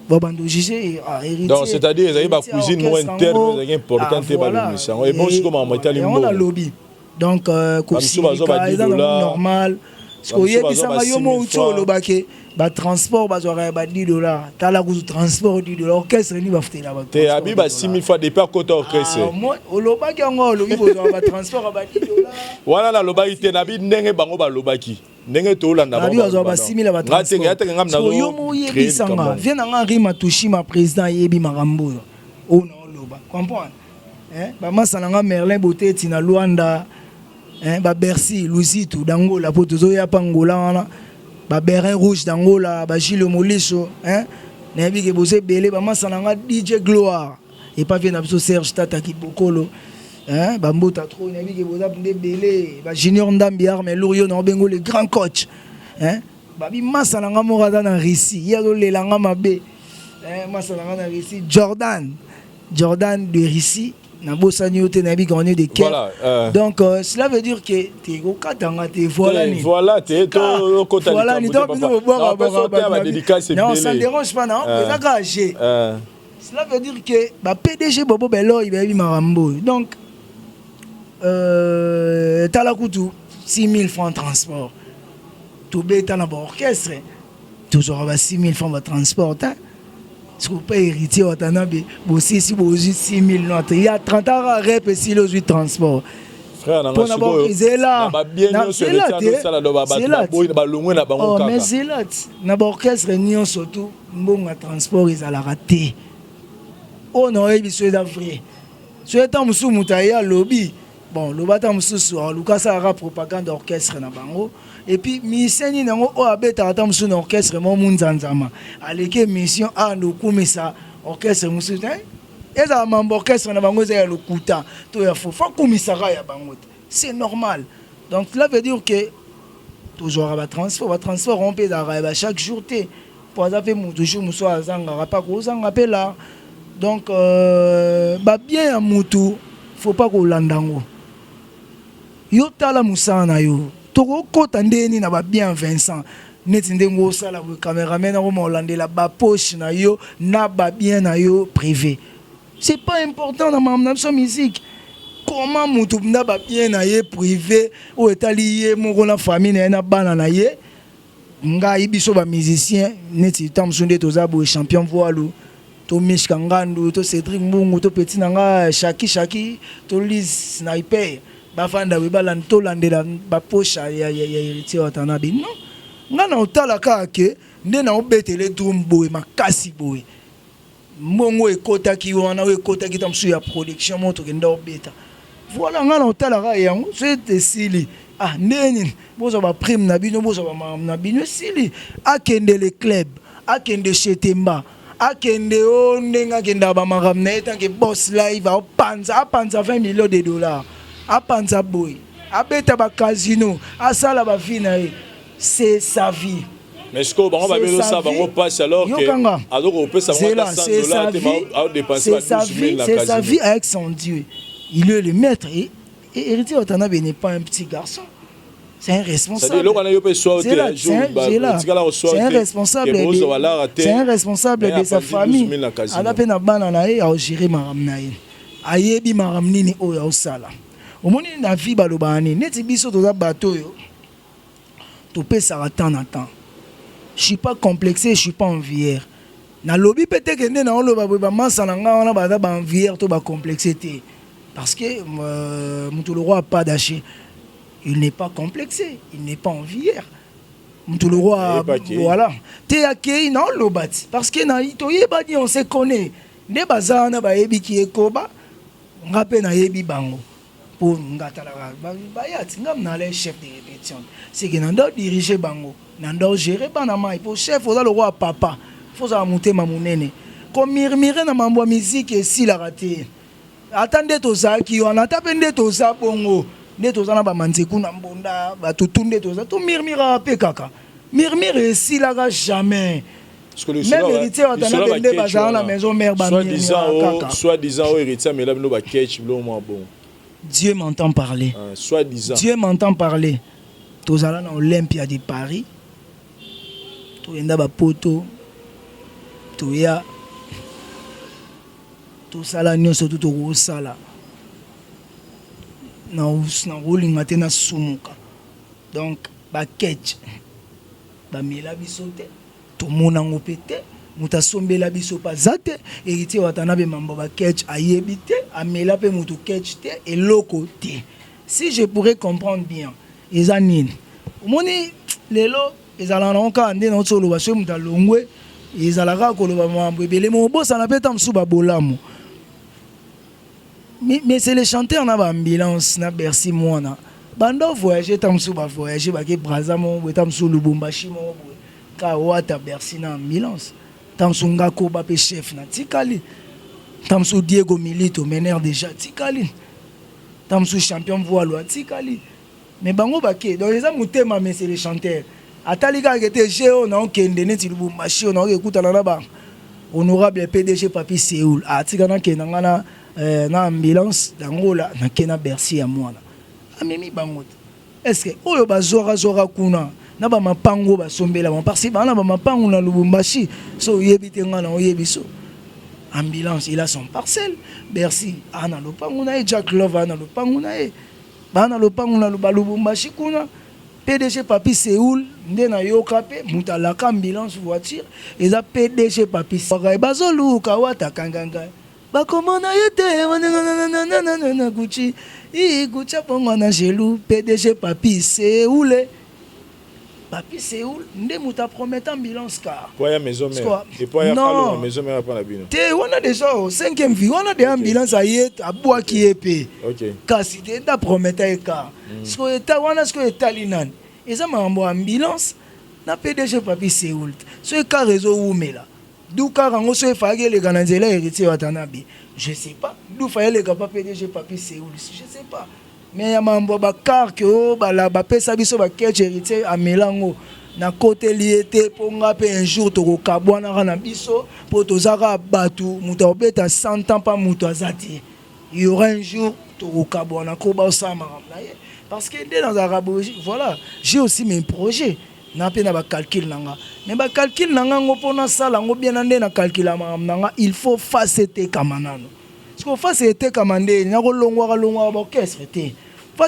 bando juger héritier donc c'est-à-dire ils ba cuisine mo interne c'est important te ba l'émission et bon comment on metali on a lobby donc normal parce que yebisanga yo mo ucho lobake ba transport ba zora ba $10 tala ku transport $10 orchestre ni ba futela ba te abi ba 6000 fois depuis côté orchestre moi lobaki ngo lobby bo ba transport ba $10 wana la lobaki te na bi ndenge bango ba lobaki ndenge to landa ba ba 6000 ba transport yo mo yebisanga vient nga rima tushima président yebi makambo o na loba comprendre ba masana nga Merlin Boteti na Luanda ba Bercy Lusitu dangola po tozo ya pangola wana ba Berin Rouge dangola ba Gilles Moliso na bi ke bose belé ba masana nga DJ Gloire et pas vient biso Serge Tata Kibokolo hein bambota trop na biki boza belé ba junior ndambiar mais lorio na bengo le grand coach hein babi masala nga morada na Russie ya do lelanga mabe hein masala nga na Russie Jordan de Russie na bosani ote na biki on est de quel voilà, donc cela veut dire que tu au katanga te voilà ni voilà tu to kota voilà ni donc nous boire non ça ne dérange pas non ça gagé cela veut dire que ba PDG Bobo Bello il va bi marambo donc talakutu 6 000 francs de transport tout bêta na orchestre toujours 6 000 francs de transport hein si vous pas héritier Watanabe aussi si vous 6 000 notes il y a 30 ans rep et si le transport frère na ngasuko c'est là c'est là na orchestre nion surtout mbonga transport ils ala raté on aurait biso est vrai so étant musu mutaya lobby bon le bata musu Lucas a propagande orchestre na bango et puis miseni nango o abeta ata musu na orchestre mo munzanzama aleke mission a ndokumisa orchestre musu eza mambo orchestre na bango za lokuta to ya faut komisara ya bango c'est normal donc cela veut dire que toujours ba transport on peut d'arriver chaque jour té pour ça fait mutu jour musu azanga pas ko zanga pe là donc ba bien ya mutu faut pas ko landango yo tala musana yo toko kota ndeni na ba bien Vincent neti ndengo sala le cameraman na mo landela ba poche na yo na ba bien na yo privé c'est pas important dans ma musique comment mutu na ba bien na ye privé o etali ye mo na famille na bana na ye nga ibiso ba musicien neti tamsunde tozabo champion voile to Mishka Ngandu to Cédric Mbungu to Petit nanga Shaki to Liz Sniper bafanda we balanto landela ba pocha ya héritier Watanabe non nga na otala kake nde na obetele drum boy makasi boy mbongo ekotaki wana we ekotaki tamsu ya production moto kenda obeta voilà nga na otala ka yango c'est sili ah neni bozo ba prime na bino bozo ba mam na bino sili akende le club akende chez Temba akende o ndenga kenda ba maram na etanke boss live apanza $20 millions apanza boy abeta ba casino asala ba vie na ye c'est sa vie mais ce qu'on va bien ça va passe alors que alors on peut savoir c'est sa vie avec son Dieu il est le maître et héritier Watanabe n'est pas un petit garçon. C'est un responsable. C'est un responsable. C'est un responsable de sa famille. À la peine à bananae à gérer maramnae. Ayebi maramnini o ya osala. Au moment na vie balobani, neti biso to za bateau yo. To pe ça attend attend. Je suis pas complexé, je suis pas envieux. Na lobby peut-être que na on loba ba masa na nga on ba ba envieux to ba complexité. Parce que Moutouloro n'a pas d'aché. Il n'est pas complexé, il n'est pas envieux. Moutouloro a... Voilà. Théakei, non, l'obat. Parce que on se connaît. Les bazars, ba yebi qui est koba, on rappelle na yebi bango. Pour ngatala bayat, ngam na les chef de répétition. C'est que nando diriger bango, nando gérer banama. Pour chef, faut le roi papa. Faut ça monter ma monene. Comme murmurer na mambo musique et si la raté. Attendez tout ça qui on a tapé tout ça bongo ne tout ça na ba manzeku na mbonda ba tutunde tout ça tout murmura pe kaka murmure si la jamais même héritier Watanabe de bazar la maison mère ba soit disant héritier mais là no ba catch lo mo bon Dieu m'entend parler soit disant Dieu m'entend parler tout ça là na Olympia de Paris tout enda ba poto tout ya tout ça là nous surtout tout ça là na rolling matena sumuka donc ba catch ba mela bisote to mona ngopete muta sombela biso pazate héritier Watanabe mambo ba catch ayebite amela pe mutu catch te et loko te si je pourrais comprendre bien ezanine omoni lelo ezala na onka ande na tsolo ba so muta longwe ezalaka ko loba mambo ebele mo bosa na peta msuba bolamu. Mais c'est les chanteurs na ba ambulance na Bercy mwana. Bando voyager tamsu ba voyager ba ke Brazamo bo tamsu Lubumbashi mo bo. Ka wata Bercy na ambulance. Tamsu ngako ba pe chef na tikali. Tamsou Diego Milito meneur déjà tikali. Tamsou champion voile tikali. Mais bango baké donc les amutema mais c'est les chanteurs. Atalika qui était géo na okende neti Lubumbashi on écoute na ba. Honorable PDG Papi Séoul atikana kenanga na ambulance dangola na kena Bercy ya mwana. Amemi bango. Est-ce que oyo bazora kuna na ba mapango basombela mo parce bana ba mapango na Lubumbashi so yebite ngana oyebiso. Ambulance, il a son parcelle. Bercy, ana lopangu na Jack Love ana lopangu na bana lopangu na Lubumbashi kuna. PDG Papi Séoul, nde na yokape mutalaka ambulance voiture, eza PDG Papi Séoul. Bazolu kawata kanganga. Bakomona yete na Gucci. Gucci pongo na gelou PDG Papi Séoul. Papi Séoul, nde muta promet ambulance car. Pour y maison mère. Et pour y la maison mère pas la bino. On a déjà au 5e vie, on a des ambulances à yet à bois qui épée. OK. Car si tu as promet car. Ce que état on a ce que état linan. Et ça m'a envoyé ambulance na PDG Papi Séoul. Ce car réseau où mais là. D'où car on se fait les ganazela héritier Watanabe. Je sais pas. D'où fallait les gars PDG Papi Séoul. Je sais pas. Mais ya mambo bakar que la pesa biso ba ketch héritier à Melango na côté liété pour ngape un jour to kabwana na biso pour tozaka batu muta obeta 100 ans pas muta zati il y aura un jour to kabwana ko ba osama parce que dans arabogie voilà j'ai aussi mes projets na pe na ba calcul nanga mais ba calcul nanga ngopona sala ngo bien ande na calcul nanga il faut facete kamanano. Ce qu'on fait, c'était comme un dé, n'a pas long orchestre.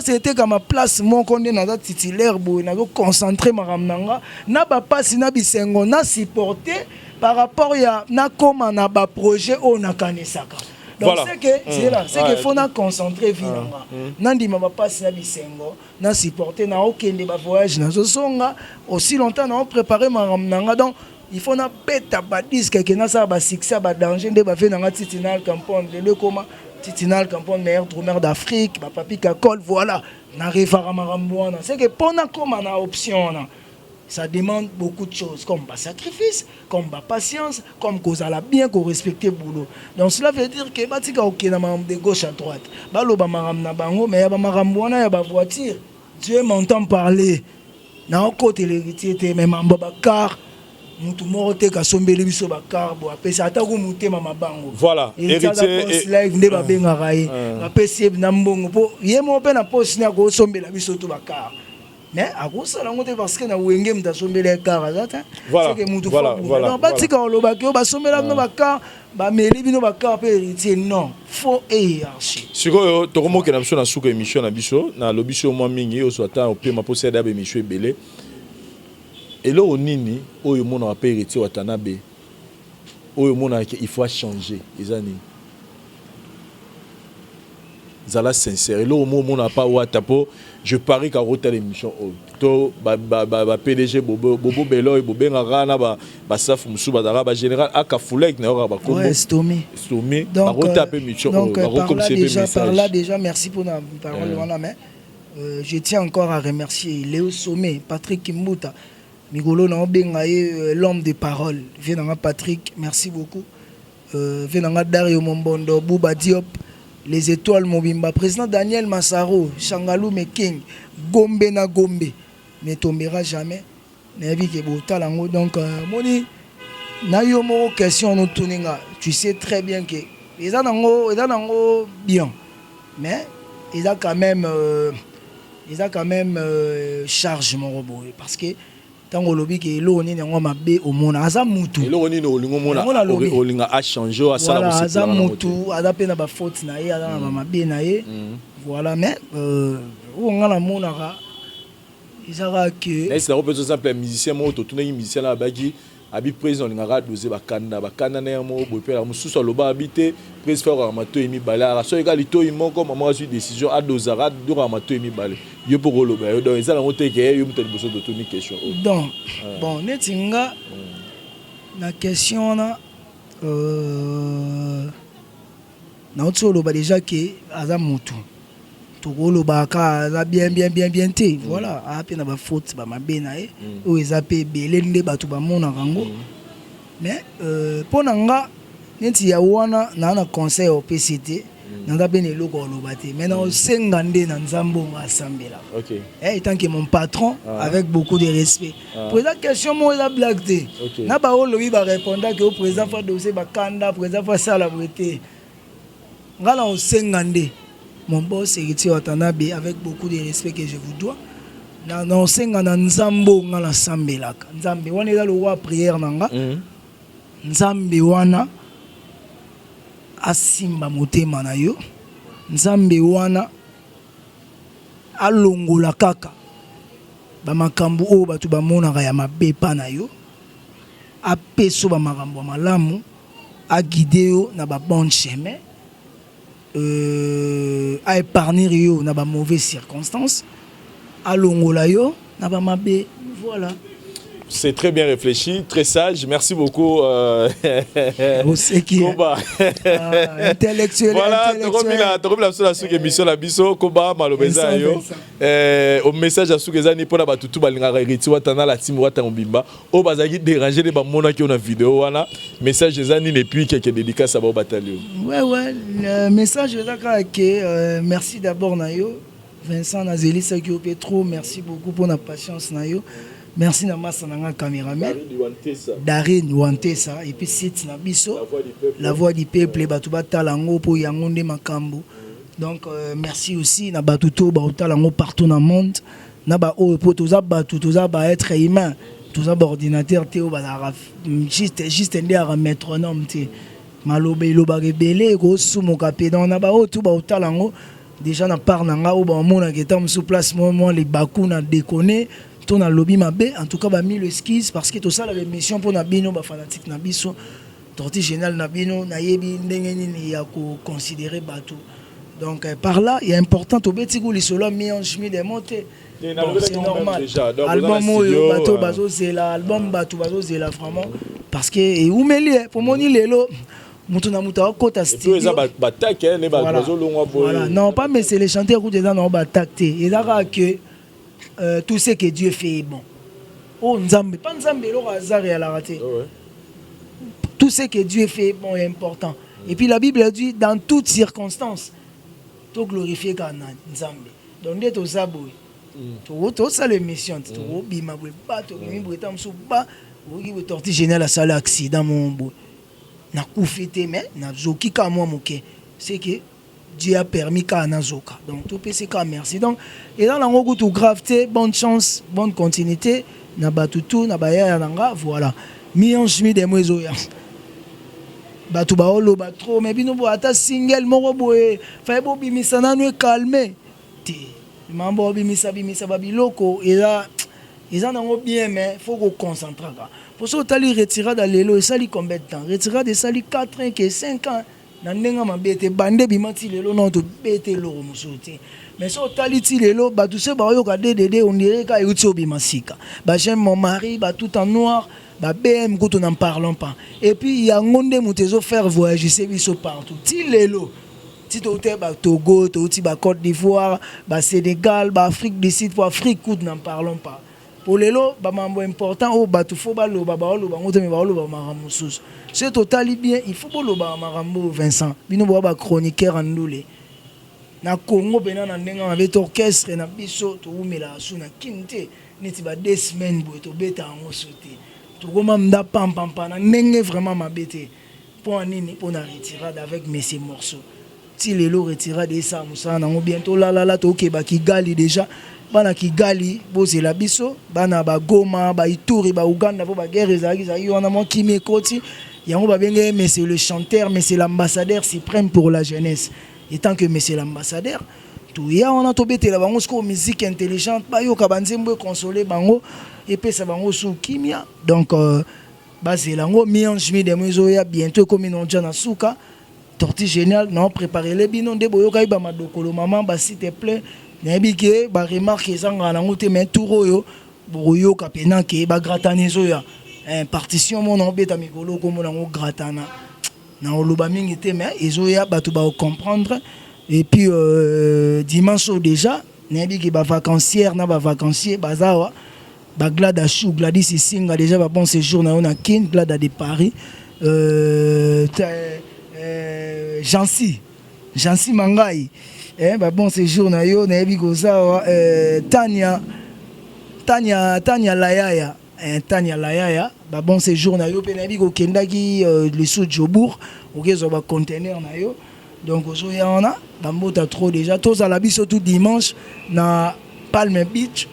C'était comme ma place, mon condé n'a pas titulaire, n'a pas concentré ma ramnanga, n'a pas passé, n'a pas sengo, n'a supporté par rapport à n'a comme un projet au Nakanesaka. Donc c'est que c'est là, c'est qu'il faut n'a concentrer vinanga. N'a dit ma passe n'a pas sengo, n'a supporté, n'a aucun débat voyage, n'a songa aussi longtemps n'a préparé ma ramnanga donc. Il faut na beta badis que na ça ba succès ba danger de ba fait na titinal campagne le comment titinal campagne meilleur drummer d'Afrique ba papi kakol voilà na revara marambouana c'est que pour na comme na option na ça demande beaucoup de choses comme ba sacrifice comme ba patience comme cause la bien qu'on respecter boulot donc cela veut dire que batika OK na maram de gauche à droite ba lo ba maram na bango mais ba marambouana ya ba voiture Dieu m'entend parler na côté l'héritier même mambo ba car mutu morote ka sombeli biso ba carbo apesa atako mutema mabango voilà héritier live nde ba benga raé apesi na mbongo po yemo pe na poste na ko sombela biso to ba car mais akosala ngote parce que na wenge mta sombela car azata c'est que mutu voilà donc batika oloba ke ba sombela no ba car ba meli bino ba car pe héritier non faux et hiérarchie sikoyo to komo ke na biso na suka émission na biso na lobiso mo mingi o soit au pe ma posséder ba émission belé. Et là, nini, oyo mona a hérité Watanabe, oyo mona il faut changer, les années. Zala sincère. Et là, au moment n'a pas Watapo, je parie qu'à retourner l'émission. To PDG Bobo Beloy, Bobo Ngana, Saf Moussouba Daraba général, Aka Foulek, Naora Bakobo. Ouais, Stomy. Donc, par là déjà, merci pour la parole. Mais je tiens encore à remercier Léo Sommet, Patrick Kimbuta. Migolo na obengaye l'homme de parole. Venanga Patrick, merci beaucoup. Venanga Dario Mombondo, Bouba Diop, les étoiles Mobimba, président Daniel Massaro, Changalou Meking, Gombe na Gombe, ne tombera jamais. Donc, moni, na yo mo question no tuninga. Tu sais très bien que ils ont bien, mais ils ont quand même charge mon robot parce que tango lobi ke lo ni ngo mabe o mona aza mutu lo ni no lingo mona o linga a changer a sala ko aza mutu aza pe na ba faute na ye aza na mabe na ye voilà mais o ngala mona ka isara que est-ce que peut simple musicien mo to tuna musicien la bagi abi président linga doser bakanda na mo bope la mususu loba habiter président faire amato emi bala so ega lito imo comme maman a décision à dosara do amato emi bala yo pour loba yo donc ça la moté que yo mutali boso de tuni question donc bon netinga la question na otso loba déjà que aza mutu tokolo baka aza bien te voilà ape na ba faute ba mabe na ye o ezape belende batu ba mona rango mais pona nga neti ya wana na conseil au PCT nanda ben eloko oloba te maintenant senga nde na nzambo ngasambela OK tant que mon patron avec beaucoup de respect président question moi la blague te na ba olobi ba répondre que au président fa dossier ba kanda président fa sala brete ngala on senga nde mon boss héritier Watanabe avec beaucoup de respect que je vous dois na senga na nzambo ngala sambelaka nzambe wana eza le roi prière nanga nzambe wana asimba motema na yo nzambe wana alongola kaka bamakambo oyo bato bamonaka ya mabe pa na yo apeso bamakambo ya malamu aguide yo na babon chemin aépargnir yo na bamauvaise circonstance alongola yo na bamabe. Voilà. C'est très bien réfléchi, très sage. Merci beaucoup. Koba. Intellectuel. Voilà, tu émission la biso Koba malobeza yo. Au message à Soukeza ni pona batutu balinga reti watana la team watana bimba. O bazaki déranger les bamona qui on a vidéo wana. Message des années et puis quelques dédicaces à ba bataillon. Ouais, le message est que merci d'abord Nayo. Vincent Nazeli Sakio Petro, merci beaucoup pour la patience Nayo. Merci na massa na caméraman Darine Wantesa et puis site na biso la voix du peuple batuba talango po yangonde makambo. Donc merci aussi na batuto ba talango partout dans le monde na ba o po toza batu toza ba être humain toza ba ordinateur te o ba juste ndé à métronome te malobe loba rebelle ko sumoka pe dans na ba o to ba talango déjà na part nanga o ba mona ke tam sous place moi les bakou na déconner ton a lobby mabe en tout cas ba mis le skis parce que tout ça la mission pour na bino ba fanatique na biso torti général na bino na yebi ndenge nini ya ko considérer bateau donc par là il est important to betigo li solo mi en chemin de monter c'est normal album oyo bateau bazo zela album bateau bazo zela vraiment parce que et umeli pour moni lelo mutu na mutu akota studio et puis ba attaque ne ba bazo longa voilà non pas mais c'est les chanteurs qui déjà non ba attaque et là que tout ce que Dieu fait est bon. Oh, Nzambe, pas Nzambe, le hasard et à la raté. Tout ce que Dieu fait est bon et important. Et puis la Bible a dit, dans toutes circonstances, tu glorifies Nzambe. Donc, dès que tu as tout ça, les missions, tu as torti général à ça l'accident, mon beau. Na koufete, mais na zoki ka moi moké. C'est que Dieu a permis qu'à Nazoka. Donc, tout PC, merci. Donc, et dans la tout gravité, bonne chance, bonne continuité. Nabatutu, Nabaya, Nanga, voilà. Mi-en chemin des moisoya. Batu baolo, batro, mais bino bo ata single, moro boé. Faye bo bimisana nous calmer. Ti. Mambo bimisa babiloko. Et là, ils en ont bien, mais il faut qu'on concentre. Pour ça, tu as retiré dans l'élo, et ça, il combien de temps? Retiré de ça, 4 ans, 5 ans. Nandenga mabete bande bimati lelo non to bete loro musuti mais so taliti lelo ba tout se ba yo ka DDD on dirait ka yuti obimasika ba j'aime mon mari ba tout en noir ba BM ko n'en parlons pas et puis ya ngonde mutezo faire voyager c'est biso partout ti lelo ti to te ba Togo to ti ba Côte d'Ivoire ba Sénégal ba Afrique du Sud pour Afrique ko n'en parlons pas pour lelo ba mambo important o ba tout faut ba lo ba lo ba ngote me ba lo ba maramusus c'est totalement bien il faut ba lo ba marambo Vincent bino ba chroniqueur andoule na Congo bena na ndenga avec orchestre na biso to umela su na kinte neti ba 2 semaines bo to beta ngo sauter to goma mda pam na ndenge vraiment mabete pour nini pour na retirade avec mes morceaux ti lelo retirade ça musa na ngo bientôt la to ke ba Kigali déjà bana Kigali bozela biso bana ba Goma ba Ituri ba Uganda po ba guerre ezaki wana mo kimi koti yango ba benge mais c'est le chanteur mais c'est l'ambassadeur suprême pour la jeunesse et tant que mais c'est l'ambassadeur tout ya on a tobete la bango sko musique intelligente ba yo ka banzembo consoler bango et puis ça bango sous kimia donc bazela ngo miange mi de mozo ya bientôt comme non jana suka torti génial non préparer les bino de boyo ka ba madokolo maman ba s'il te plaît nabike ba remarque ezanga na ngote mais touro yo boyo ka pena ke ba gratanezo ya partition mon obeta mikolo comme na ngo gratana na oloba mingi te mais ezoya batu ba comprendre et puis dimanche déjà nabike ba vacancière na ba vacancier bazawa ba glada chou gladys singa déjà ba bon séjour na on a kin glada de Paris Jansi Mangai, bon séjour na yo na yebi kozawa Tania Layaya, Tania Layaya, bon séjour na yo pe na yebi kokendaki le sous Jobourg, okezo ba conteneur na yo. Donc aujourd'hui on a bambota trop déjà tous à la biso tout dimanche na Palm Beach.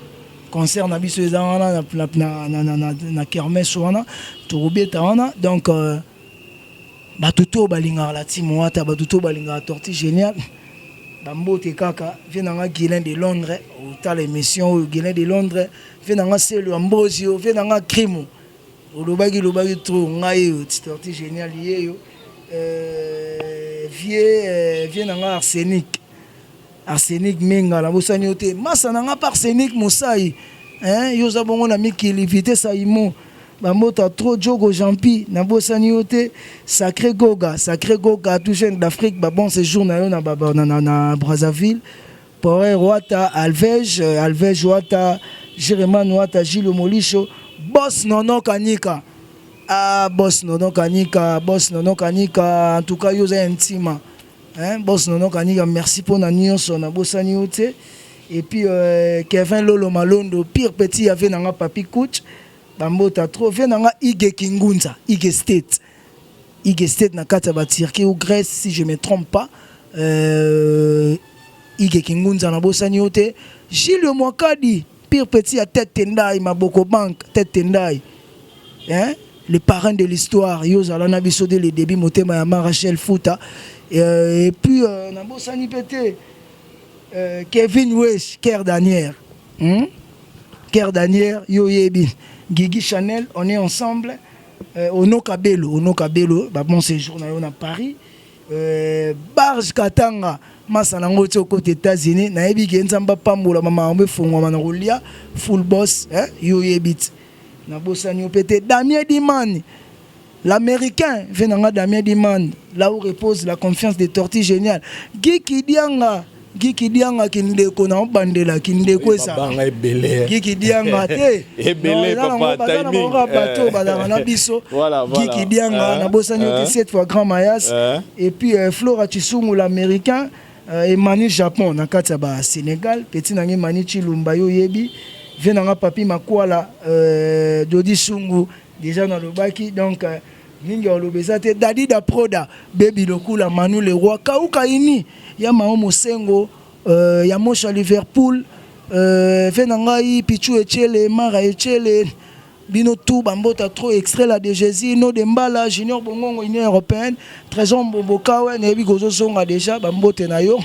Concert na biso ezana na kermesse wana to beta wana donc batuto balinga la team wata batuto balinga torti génial bambote kaka venanga Guilain de Londres ou ta l'émission Guilain de Londres venanga Selo Ambrosio venanga Crimo lobagi trop ngai torti génial yeyo venanga Arsenic Menga la bosani ote masa nanga par Arsenic Moussaï yoza bongo na mikili vitesse aimo bamota trop jogo jampi na bosani ote sacré goga tout jeune d'Afrique bon séjour na yo na Brazzaville Poré Rwata Alvej Rwata Jéréman Rwata Gilles Molisho boss nono kanika boss nono kanika en tout cas yoza intima. Boss nono kanika merci pour na nyonso na bosani ote et puis Kevin Lolo Malondo pire petit y avait nanga papi coach bambota trop vient nanga Ige Kingunza Ige State na kata ba Turquie ou Grèce si je me trompe pas Ige Kingunza na bosani ote Gilles Mwakadi pire petit à tête tendai Maboko Bank tête tendai les parents de l'histoire yoza la na biso de les débits motema ya Rachel Fouta. Et puis, Nabosani Pété, Kevin Wesh, Kerr Daniel, Yo Yebi, Guigui Chanel, on est ensemble. Ono Kabelo, bon séjour à Paris. Barge Katanga, Massanango côté États-Unis, Naebi Genzamba Pambola, Maman Fongo Manarolia, Full Boss, Yo Yebit, Nabosani Pété, Damien Dimani. L'américain, venanga Damien Diman, là où repose la confiance des tortilles géniales. Giki Dianga qui ne déconne pas bandela, qui ne déconne ça. Giki Dianga, voilà. Giki Dianga, na bosani cette fois grand mayas. Et puis Flora Chisungu l'américain, et Mani Japon, na Kataba Sénégal, petit nangi Mani Chilumba yo yebi, venanga papi Makwala, Dodi Sungu. Déjà dans le baki donc ninga olobezate Dadi da Proda Baby Lokula Manu le roi Kauka ini ya Maomo Sengo ya Mosha Liverpool venangai Pichu Echele Mara Echele bino tout bambota trop extrait la de Jésus no de Mbala Junior Bongongo Union Européenne Trésor Mboboka ouais nebi gozo songa déjà bambote na yo